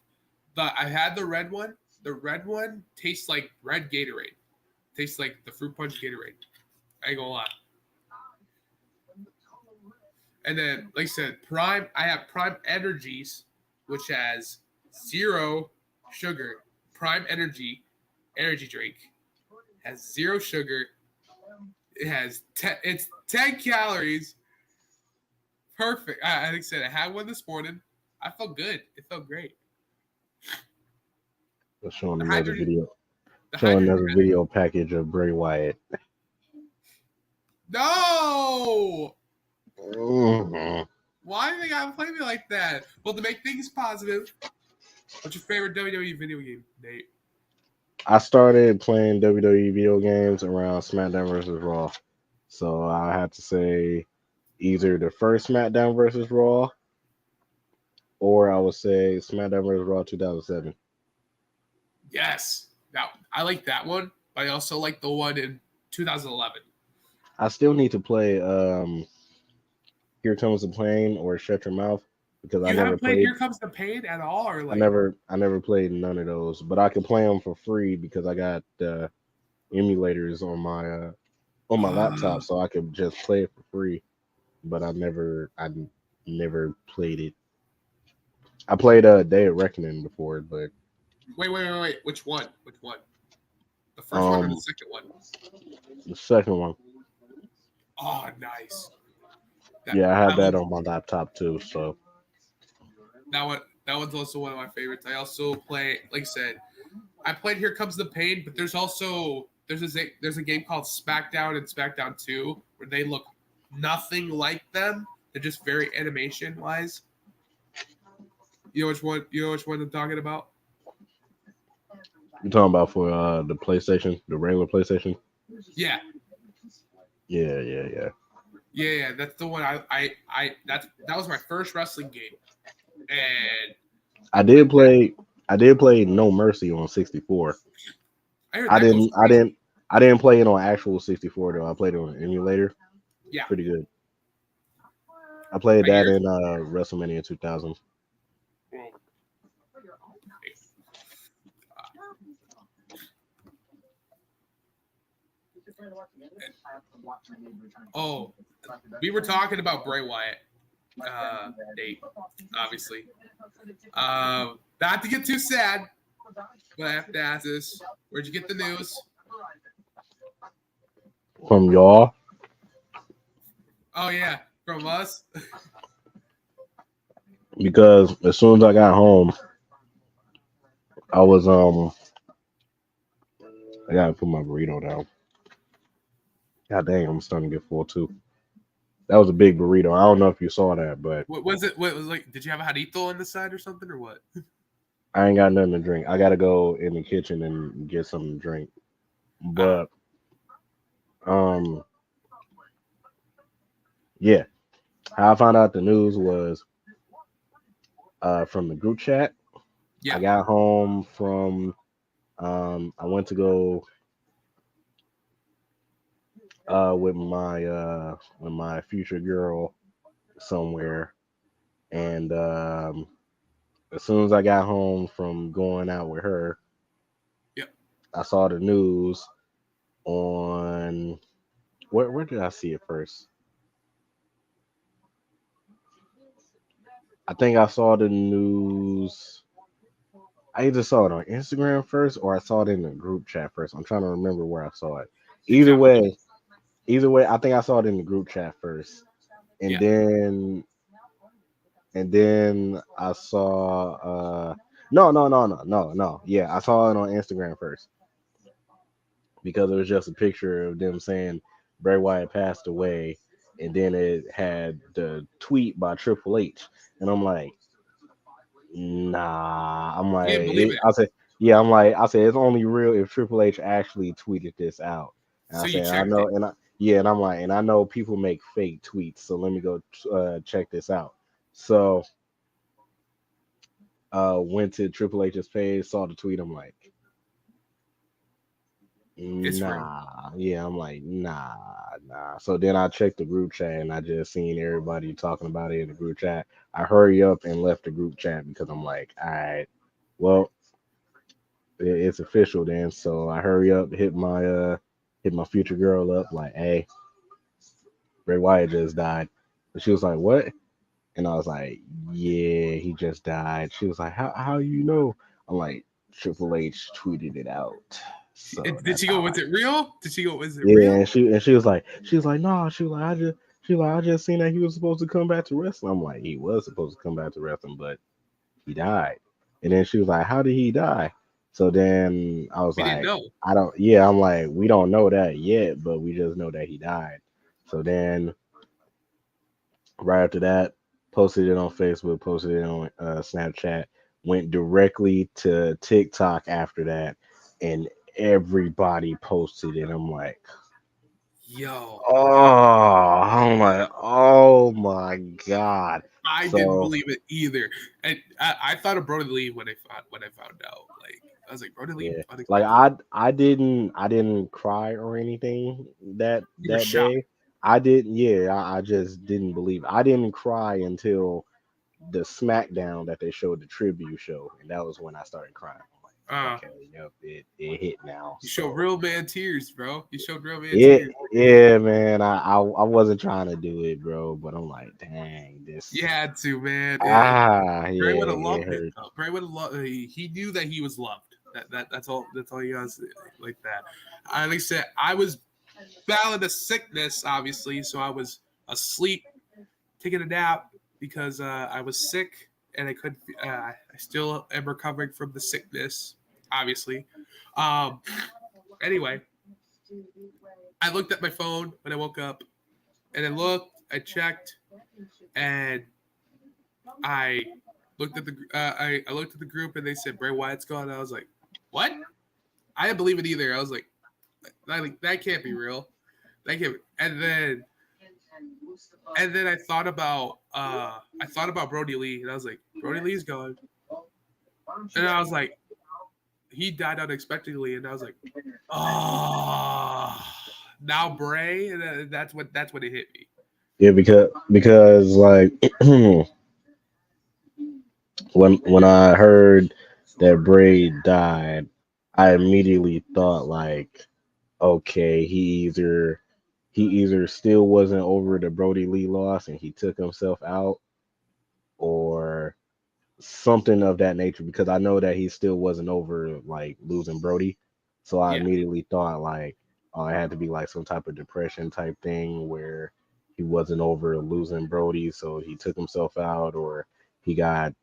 But I had the red one. The red one tastes like red Gatorade. Tastes like the fruit punch Gatorade. I ain't gonna lie. And then, like I said, Prime. I have Prime Energies, which has 0 sugar. Prime energy drink has 0 sugar. It has it's 10 calories. Perfect. Like I said, I had one this morning. I felt good. It felt great. Showing The another hydrogen. video. The Showing hydrogen. another video package of Bray Wyatt. No. Mhm. Why do they gotta play me like that? Well, to make things positive, what's your favorite WWE video game, Nate? I started playing WWE video games around SmackDown versus Raw. So I have to say either the first SmackDown versus Raw or I would say SmackDown versus Raw 2007. Yes, that I like that one, but I also like the one in 2011. I still need to play Here Comes the Plane or Shut Your Mouth because You haven't played Here Comes the Pain at all, or like? I never played none of those, but I can play them for free because I got emulators on my laptop, so I could just play it for free. But I never played it. I played Day of Reckoning before, but Wait. Which one? Which one? The first one or the um second one? the second one, Oh, nice. That yeah, I I had that love on my laptop too. So that one. That one's also one of my favorites. I also play, like I said, I played Here Comes the Pain, but there's a game called SmackDown and SmackDown 2 where they look nothing like them. They're just very animation wise. You know which one? You know which one I'm talking about? you're talking about for the PlayStation, the regular PlayStation? Yeah, Yeah. yeah. That's the one. That was my first wrestling game, and I I played did that. play I did play No Mercy on 64. I heard I that goes didn't I crazy. didn't I didn't play it on actual 64 though. I played it on an emulator. Yeah, Pretty good. I played I that hear. in WrestleMania 2000. Oh, we were talking about Bray Wyatt, Nate, obviously. Not to get too sad, but I have to ask this: where'd you get the news? From y'all, Oh yeah, from us. because as soon as I got home, I was I gotta put my burrito down. God dang, I'm starting to get full too. That was a big burrito. I don't know if you saw that, but What was it? What was like? Did you have a jarrito on the side or something, or what? I ain't got nothing to drink. I gotta go in the kitchen and get something to drink. Ah, But um, yeah, how I found out the news was from the group chat. I yeah, got home from I went to go with my future girl somewhere, and as soon as I got home from going out with her, yeah. I saw the news on where did I see it first? I think I saw the news. I either saw it on Instagram first or I saw it in the group chat first. I'm trying to remember where I saw it. Did either y'all watch way, either way, I think I saw it in the group chat first, and Yeah. then I saw no. Yeah, I saw it on Instagram first because it was just a picture of them saying Bray Wyatt passed away, and then it had the tweet by Triple H, and I'm like, nah. I'm You like, didn't believe it, I said, yeah. I'm like, I said it's only real if Triple H actually tweeted this out. And I so you said, I checked know, it. and yeah, and I'm like, and I know people make fake tweets, so let me go check this out. So went to Triple H's page, saw the tweet. I'm like, It's real. nah, yeah. I'm like, nah. So then I checked the group chat, and I just seen everybody talking about it in the group chat. I hurry up and left the group chat because I'm like, all right, well, it's official then. So I hurry up, hit my future girl up, like, hey, Bray Wyatt just died. And she was like, what? And I was like, yeah, he just died. She was like, how you know? I'm like, Triple H tweeted it out. So Did that's she go? how I Was it real? Did she go? Was it yeah, real? and she was like, no, I just seen that he was supposed to come back to wrestling. I'm like, he was supposed to come back to wrestling, but he died. And then she was like, how did he die? So then I was We didn't like, know. I don't, yeah, I'm like, we don't know that yet, but we just know that he died. So then right after that, posted it on Facebook, posted it on Snapchat, went directly to TikTok after that, and everybody posted it. I'm like, Yo, oh my god. I didn't So believe it either. And I thought of Brody Lee when I found out. Like I was like, Brody Lee yeah, like unexpectedly. I didn't cry or anything You were that shocked. day. I didn't. Yeah, I just didn't believe. I didn't cry until the SmackDown that they showed the tribute show, and that was when I started crying. I'm like, Uh, okay, yep, it hit now. you showed So real man tears, bro. You showed real man yeah, tears. yeah, man. I wasn't trying to do it, bro, but I'm like, dang, You this had to, man. Bray would yeah, have it loved it. hurt. Bray would have loved. He knew that he was loved. That's all. That's all he has like that. Like I said, I was battling a sickness, obviously, so I was asleep, taking a nap because I was sick and I couldn't. I still am recovering from the sickness, obviously. Um. Anyway, I looked at my phone when I woke up, and I checked, and I looked at I looked at the group and they said Bray Wyatt's gone. And I was like, what? I didn't believe it either. I was like that can't be real. That can't. Be. And then I thought about Brody Lee and I was like, Brody Lee's gone. And I was like, he died unexpectedly. And I was like, oh, now Bray. And that's when it hit me. Yeah, because like when I heard that Bray died, I immediately thought like, okay, he either still wasn't over the Brody Lee loss and he took himself out, or something of that nature. Because I know that he still wasn't over like losing Brody, so I Yeah, immediately thought like, oh, it had to be like some type of depression type thing where he wasn't over losing Brody, so he took himself out, or he got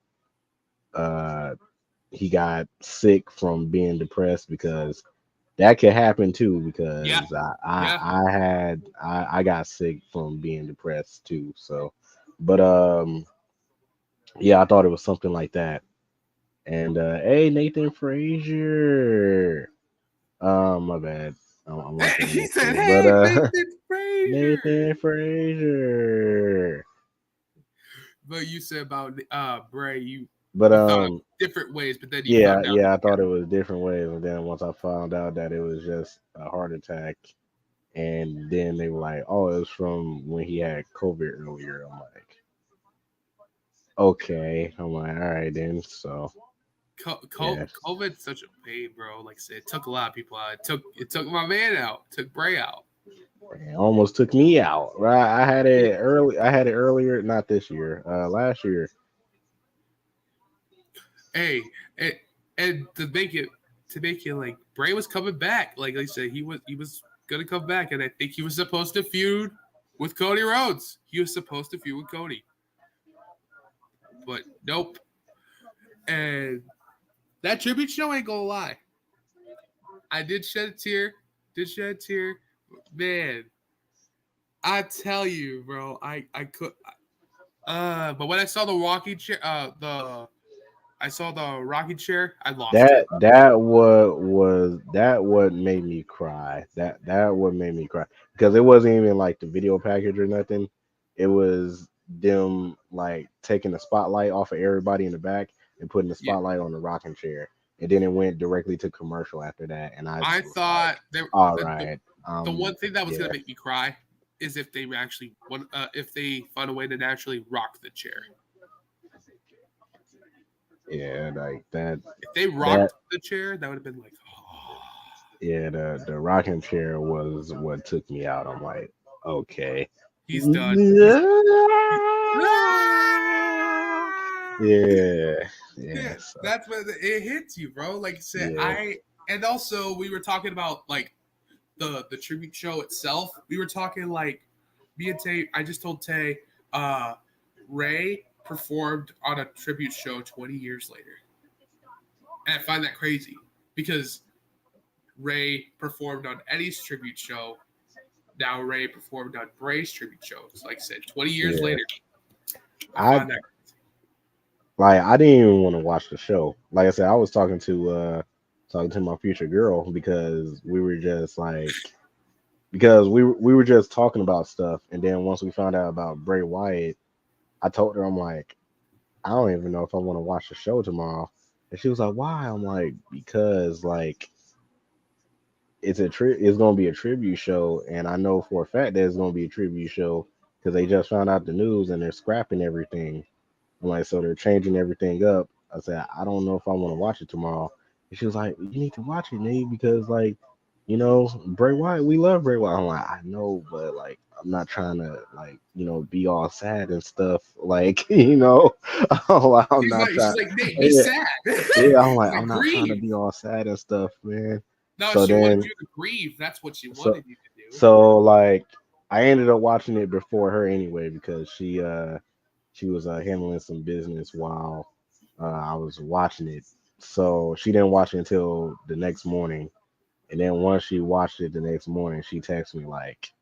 uh he got sick from being depressed, because that could happen too, yeah, because yeah. I got sick from being depressed too. So but yeah, I thought it was something like that. And hey, Nathan Frazier. My bad. I'm looking at He said, Nathan. But "Hey, Nathan Frazier." Nathan Frazier. But you said about Bray, But you thought of different ways, but then you yeah, found out. yeah, I thought it was different ways, and then once I found out that it was just a heart attack, and then they were like, "Oh, it was from when he had COVID earlier." I'm like, "Okay." I'm like, "All right then." So yeah, COVID's such a pain, bro. Like I said, it took a lot of people out. It took my man out. It took Bray out. it almost took me out. Right, I had it early. I had it earlier, not this year. Last year. Hey, and to make it like Bray was coming back. Like I said, he was gonna come back, and I think he was supposed to feud with Cody Rhodes. He was supposed to feud with Cody, but nope. And that tribute show ain't gonna lie. I did shed a tear. Man, I tell you, bro, I could. But when I saw the rocking chair, I saw the rocking chair, I lost it. What made me cry. That what made me cry because it wasn't even like the video package or nothing. It was them like taking the spotlight off of everybody in the back and putting the Yeah, spotlight on the rocking chair, and then it went directly to commercial after that. And I I was thought like, all the, right, the one thing that was yeah, gonna make me cry is if they actually if they found a way to naturally rock the chair. yeah, like that. If they That rocked the chair, that would have been like, oh, Yeah, the rocking chair was what took me out. I'm like, okay. he's done. Yeah, Yeah, yeah, so, that's when it hits you, bro. Like I said, yeah, and also we were talking about like the tribute show itself. We were talking like me and Tay. I just told Tay, Ray performed on a tribute show 20 years later, and I find that crazy because Ray performed on Eddie's tribute show. Now Ray performed on Bray's tribute show. So like I said, 20 years yeah. later, I I find that. like I didn't even want to watch the show. Like I said, I was talking to my future girl because we were just like because we were just talking about stuff, and then once we found out about Bray Wyatt, I told her I'm like I don't even know if I want to watch the show tomorrow, and she was like, "Why?" I'm like, "Because like it's gonna be a tribute show, and I know for a fact that it's gonna be a tribute show because they just found out the news and they're scrapping everything. I'm like, so they're changing everything up. I said, I don't know if I want to watch it tomorrow. And she was like, you need to watch it, Nate, because like, Bray Wyatt, we love Bray Wyatt. I'm like, I know, but like, I'm not trying to like, be all sad and stuff. Like, I'm not She's trying. like, Nate, be Yeah, sad. yeah, I'm She's like, like, I'm not trying to grieve. be all sad and stuff, man. No, So she wanted then, you to grieve. That's what she so wanted you to do. so like, I ended up watching it before her anyway because she was handling some business while I was watching it. So she didn't watch it until the next morning. And then once she watched it the next morning, she texted me like,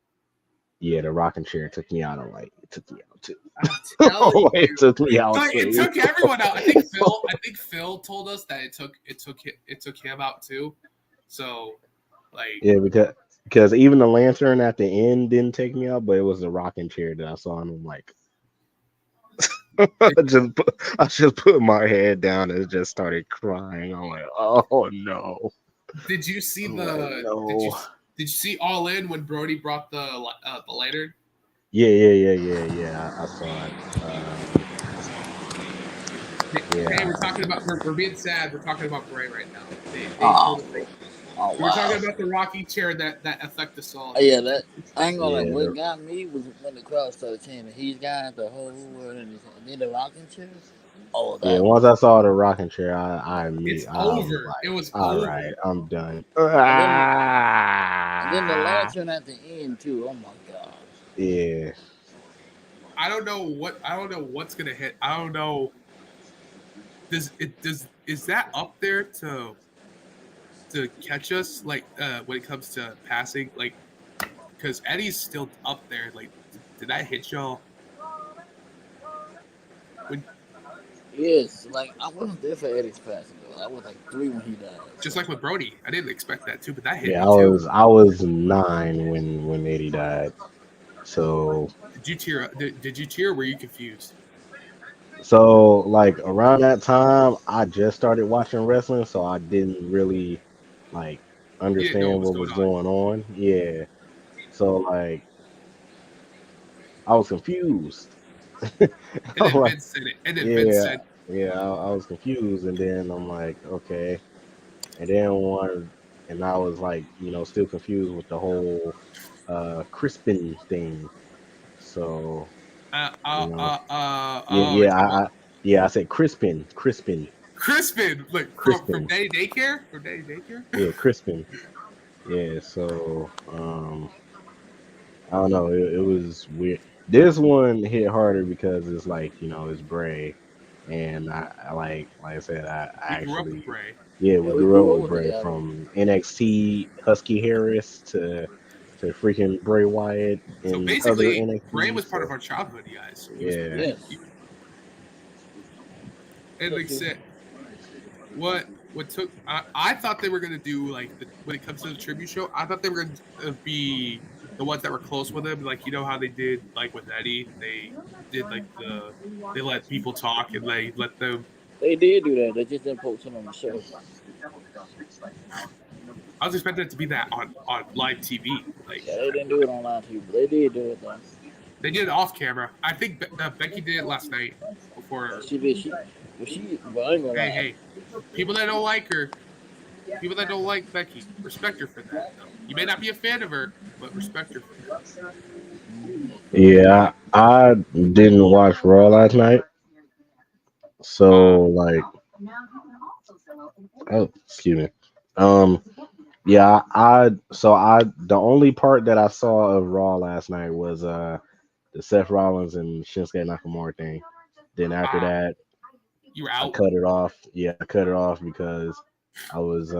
"Yeah, the rocking chair took me out." I'm like, "It took me out too." I'm telling It you. took me out Like, it too. took everyone out. I think Phil told us that it took him out too. So like Yeah, because even the lantern at the end didn't take me out, but it was the rocking chair that I saw, and I'm like, I just put my head down and just started crying. I'm like, oh no. did you see I'm like, the no. did you see All In when Brody brought the lantern? Yeah. I saw it. Hey, we're Yeah, talking about we're being sad. We're talking about Bray right now. They Oh, told us like oh we were talking wow. about the rocking chair that affect us all. Yeah, that I ain't gonna lie. yeah, What got me was when the crowd started chanting, "He's got the whole world in his hand." And then the rocking chair. Oh, yeah. that Once was. I saw the rocking chair, It's I was over. It like, was all over. right, I'm done. And then the lantern at the end too. Oh my god. Yeah, I don't know what's gonna hit. I don't know. Is that up there to catch us like when it comes to passing like because Eddie's still up there like did that hit y'all when Yes, like I wasn't there for Eddie's passing though. I was like 3 when he died. just So like with Brody I didn't expect that too but that hit yeah. me too. I was 9 when Eddie died. So Did you tear or were you confused? like around that time, I just started watching wrestling, so I didn't really like You didn't know what understand was what going was on going on. Yeah, so like I was confused. and I'm then like, Vince said it and then Vince yeah, said yeah, I was confused, and then I'm like, okay, and then and I was like, still confused with the whole Crispin thing. So, you know, yeah, we're yeah, talking about yeah, I said Crispin, Crispin like from Crispin, Daddy Daycare from Daddy Daycare. yeah, Crispin. Yeah, so I don't know. It was weird. This one hit harder because it's like it's Bray, and I like I said, I We grew up with actually Bray. yeah, Yeah, we we grew up grew up with with it. Bray Yeah, from NXT Husky Harris to freaking Bray Wyatt So and other basically, Bray NXT. was part So of our childhood, you guys. He was, yeah, yes, and that's like I true. said, what took I thought they were gonna do like when it comes to the tribute show, I thought they were gonna be the ones that were close with him, like how they did like with Eddie. They did like they let people talk and they let them. They did do that. They just didn't post it on the show. I was expecting it to be that on live TV. Like Yeah, they didn't do it on live TV, but they did do it though. they did it off camera. I think Becky did it last night Yeah, before. she did. But I ain't gonna Hey, lie. hey, people that don't like her, people that don't like Becky, respect her for that though. You may not be a fan of her, but respect her for that. yeah. I didn't watch Raw last night, Uh, so like, oh, excuse me. Um, yeah, I the only part that I saw of Raw last night was the Seth Rollins and Shinsuke Nakamura thing. Then after uh, that, you were I out. cut it off. Yeah, I cut it off because I was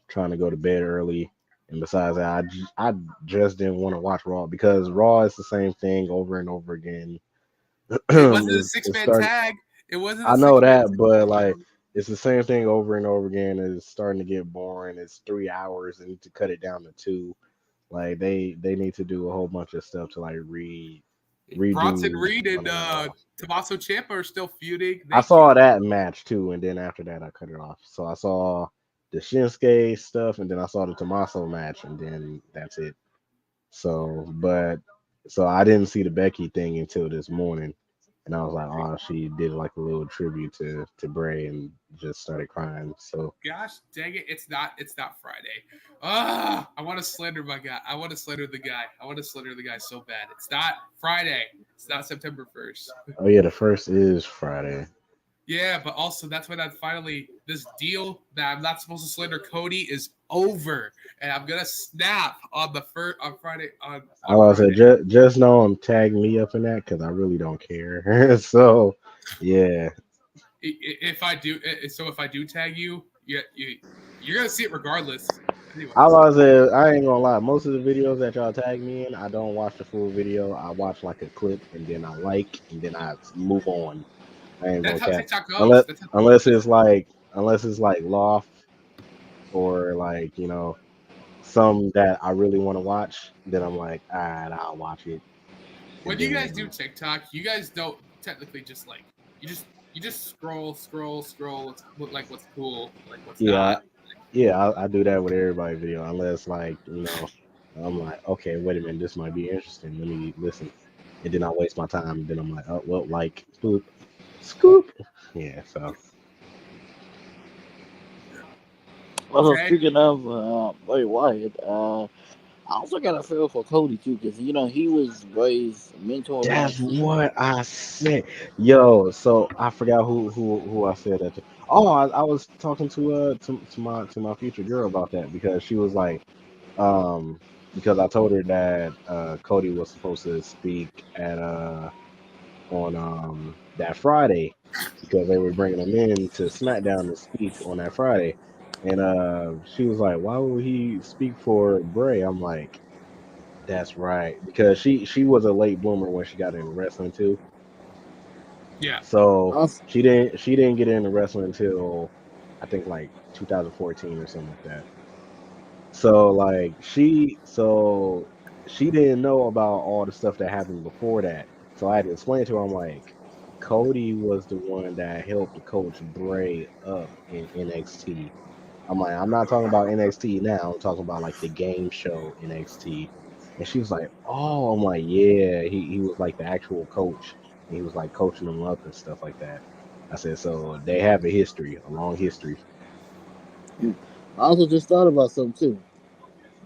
trying to go to bed early, and besides that, I just didn't want to watch Raw because Raw is the same thing over and over again. It wasn't a It's 6-man starting. tag. It wasn't a I know 6-man. that, but like it's the same thing over and over again. It's starting to get boring. It's 3 hours. They need to cut it down to two. Like they need to do a whole bunch of stuff to like Bronson redo Reed and Raw. Tommaso Ciampa are still feuding. I They saw keep. that match too, and then after that, I cut it off. So I saw the Shinsuke stuff, and then I saw the Tommaso match, and then that's it. So, so I didn't see the Becky thing until this morning, and I was like, oh, she did like a little tribute to Bray, and just started crying. So Gosh dang it! It's not. It's not Friday. Ah, I want to slander my guy. I want to slander the guy. I want to slander the guy so bad. It's not Friday. It's not September 1st. oh yeah, the first is Friday. Yeah, but also that's when I finally this deal that I'm not supposed to slander Cody is over, and I'm gonna snap on the first on Friday I on was Friday. say just know I'm tagging me up in that because I really don't care. So yeah, If I do, so if I do tag you, you're gonna see it regardless. I Anyways, was I ain't gonna lie. Most of the videos that y'all tag me in, I don't watch the full video. I watch like a clip and then I like and then I move on. I ain't that's gonna how cap TikTok goes. unless That's how unless it's like Loft or like some that I really want to watch. Then I'm like, all right, I'll watch it. And when you guys then do TikTok, you guys don't technically just like you just scroll what's cool, like what's yeah, not. yeah, I do that with everybody video unless like I'm like, okay, wait a minute, this might be interesting. Let me listen, and then I waste my time. And then I'm like, oh well, like boop, scoop. Yeah, so Also, Okay, speaking of Bray Wyatt, I also got a feel for Cody too, because he was Bray's mentor in that's NXT. what I said. Yo, so I forgot who I said that to. Oh, I was talking to my future girl about that because she was like, um, because I told her that Cody was supposed to speak at on that Friday because they were bringing him in to SmackDown to speak on that Friday, and she was like, "Why would he speak for Bray?" I'm like, "That's right," because she was a late bloomer when she got into wrestling too, yeah. so Also, she didn't get into wrestling until I think like 2014 or something like that. So she didn't know about all the stuff that happened before that. So I had to explain to her. I'm like, Cody was the one that helped coach Bray up in NXT. I'm like, I'm not talking about NXT now. I'm talking about like the game show NXT. And she was like, oh, I'm like, yeah, he was like the actual coach. And he was like coaching them up and stuff like that. I said, so they have a history, a long history. I also just thought about something too.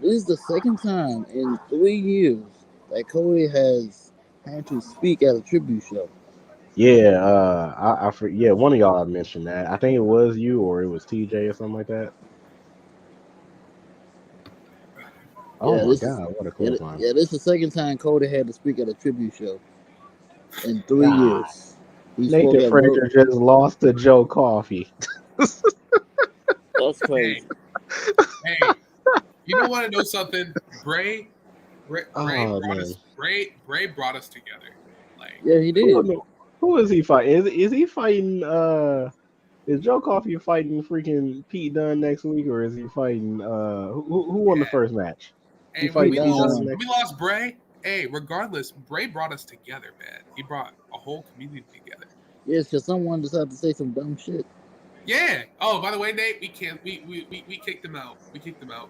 This is the second time in 3 years that Cody has had to speak at a tribute show. Yeah, yeah, one of y'all mentioned that. I think it was you or it was TJ or something like that. Oh Yeah, my this is God, what a clothesline! this is the second time Cody had to speak at a tribute show in 3 years. God, He spoke Nathan at both. Frazier just lost to Joe Coffey. That's Hey, crazy. hey, you don't want to know something? Bray Oh brought man, us. Bray brought us together. Like, Yeah, he did. who is he fighting? Is he fighting? Is Joe Coffey fighting freaking Pete Dunne next week, or is he fighting? Who won the yeah. first match? He Hey, when fighting Pete we Pete Dunne lost, Dunne won. next. when we lost Bray. Hey, regardless, Bray brought us together, man. He brought a whole community together. Yes, because someone decided to say some dumb shit. Yeah. Oh, by the way, Nate, we can't. We kicked him out. We kicked him out.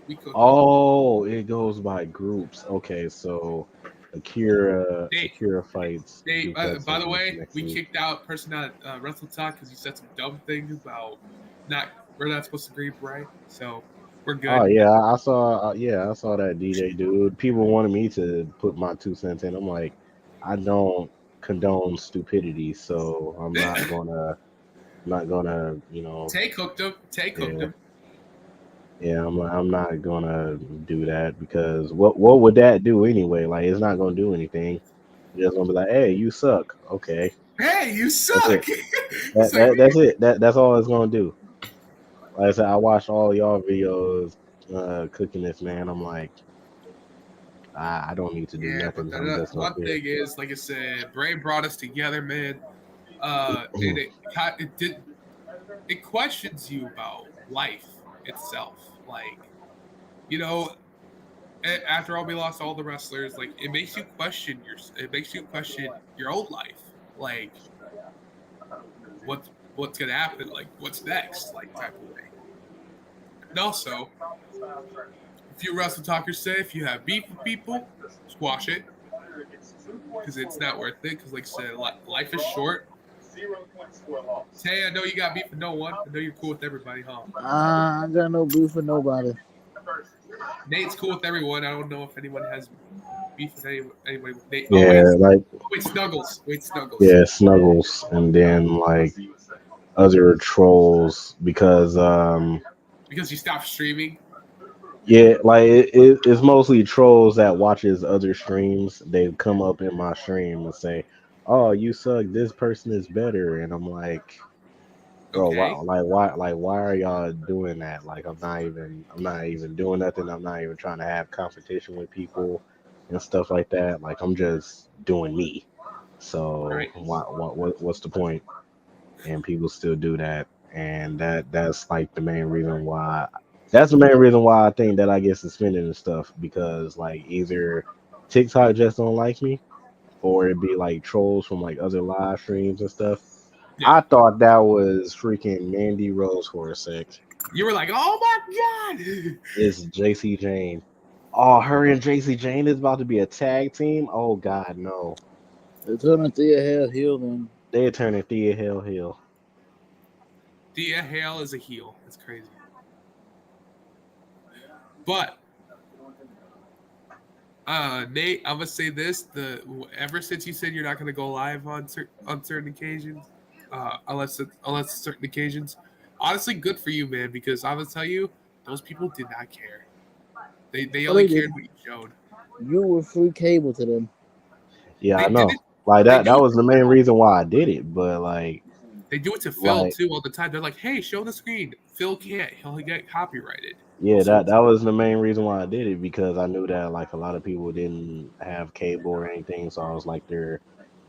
We cooked him. Oh, it goes by groups. Okay, so Nate, Akira fights Nate. Duke By the Hudson way, next we week. kicked out person at Wrestle Talk because he said some dumb things about not. We're not supposed to agree, Bray. So we're Oh good. yeah, I saw. Yeah, I saw that DJ dude. People wanted me to put my 2 cents in. I'm like, I don't condone stupidity, so I'm not gonna, Tay cooked him. Tay cooked yeah, him. yeah, I'm not gonna do that because what would that do anyway? Like, it's not gonna do anything. It's just gonna be like, hey, you suck. Okay, Hey, you that's suck. it. It's like, That's it. That's all it's gonna do. Like I said, I watched all y'all videos cooking this, man. I'm like, I don't need to do yeah, but nothing. I'm just gonna one sit. thing is, like I said, Bray brought us together, man. And it did it questions you about life itself. Like, you know, after all, we lost all the wrestlers. Like, it makes you question your own life. Like, what's gonna happen? Like, what's next? Like, type of way. And also, if you wrestle talkers say if you have beef with people, squash it because it's not worth it. Because, like I said, life is short. Tay, I know you got beef with no one. I know you're cool with everybody, huh? I ain't got no beef with nobody. Nate's cool with everyone. I don't know if anyone has beef with anybody with Nate. Oh Yeah, like wait, Snuggles. Wait, Snuggles. yeah, Snuggles, and then like other trolls Because you stopped streaming. yeah, like it's mostly trolls that watches other streams. They come up in my stream and say, "Oh, you suck. This person is better," and I'm like, bro, Okay. why are y'all doing that? Like, I'm not even doing nothing. I'm not even trying to have competition with people and stuff like that. Like, I'm just doing me. So Right. what's the point? And people still do that, and that's like the main reason why. That's the main reason why I think that I get suspended and stuff because like either TikTok just don't like me, or it'd be like trolls from like other live streams and stuff. Yeah. I thought that was freaking Mandy Rose for a sec. You were like, oh my god. It's JC Jane. Oh, her and JC Jane is about to be a tag team. Oh God, no! They're turning Thea Hale heel then. They're turning Thea Hale heel. Thea Hale is a heel. It's crazy. But Nate, I'm gonna say this: ever since you said you're not gonna go live on certain occasions, unless certain occasions, honestly, good for you, man. Because I'm gonna tell you, those people did not care. They Oh, only they cared did. what you showed. You were free cable to them. Yeah, They I did know. it. Like They that. do That it. was the main reason why I did it. But They do it to Phil like, too all the time. They're like, "Hey, show the screen." Phil can't. He'll get copyrighted. yeah, So that was the main reason why I did it because I knew that like a lot of people didn't have cable or anything, so I was like their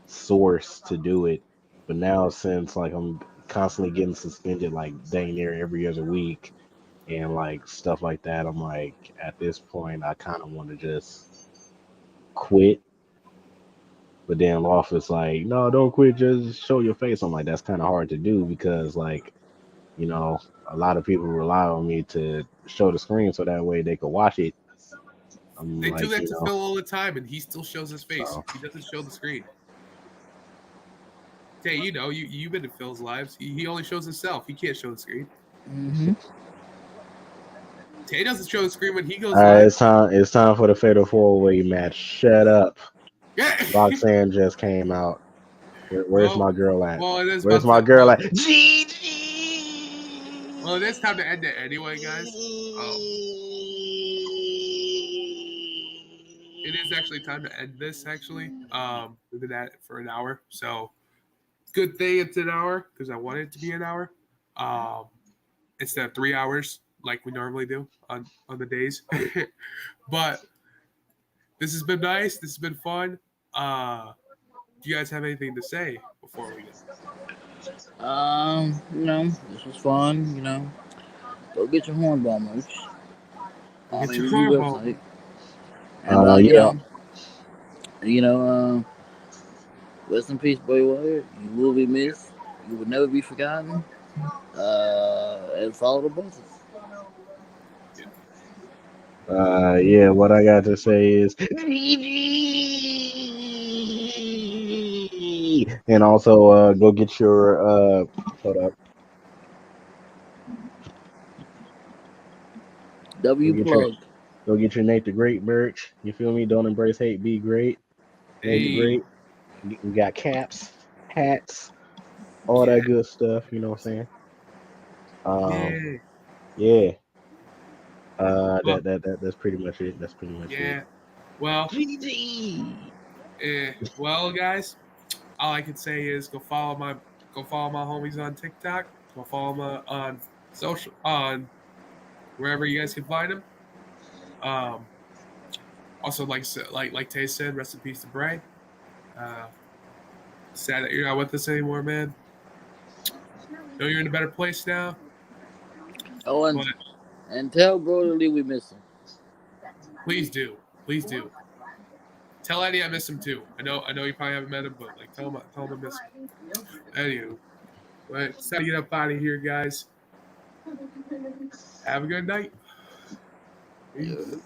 source to do it. But now since like I'm constantly getting suspended like dang near every other week and like stuff like that, I'm like at this point I kind of want to just quit. But then Loft is like, no, don't quit, just show your face. I'm like, that's kind of hard to do because like you know a lot of people rely on me to show the screen so that way they could watch it. I'm they do like, that to Phil all the time, and he still shows his face. so He doesn't show the screen. Hey, you know, you've been in Phil's lives. He only shows himself. He can't show the screen. Mm-hmm. Tay doesn't show the screen when he all goes right, live. it's time for the fatal four-way match. Shut up. Yeah. Roxanne just came out. Where's well, my girl at? it is Where's about my to. girl Well, at? GG. well, it is time to end it anyway, guys. it is actually time to end this. Actually, we've been at it for an hour, so good thing it's an hour because I want it to be an hour, instead of 3 hours like we normally do on the days. But this has been nice. This has been fun. Do you guys have anything to say before we go? This was fun. Go get your hornball merch on Get your AEW hormone. website, and Yeah. you know, rest in peace, Bray Wyatt. You will be missed. You will never be forgotten. And follow the bosses. Yeah, what I got to say is and also go get your hold up. Go W get your plug. go get your Nate the Great merch. You feel me? Don't embrace hate, be great. Nate the Hey, Great. We got caps, hats, all yeah, that good stuff, you know what I'm saying? yeah. Yeah. Well, That's pretty much it. That's pretty much it. yeah. Well, GG. well, guys. All I can say is go follow my homies on TikTok. Go follow them on social on wherever you guys can find them. Um, also, like Tay said, rest in peace to Bray. Uh, sad that you're not with us anymore, man. Know you're in a better place now, Oh, but and tell Brotherly we miss him. please do. Tell Eddie I miss him too. I know you probably haven't met him, but like tell him I miss him. Anywho, but it's time to get up out of here, guys. Have a good night. Peace. Yeah.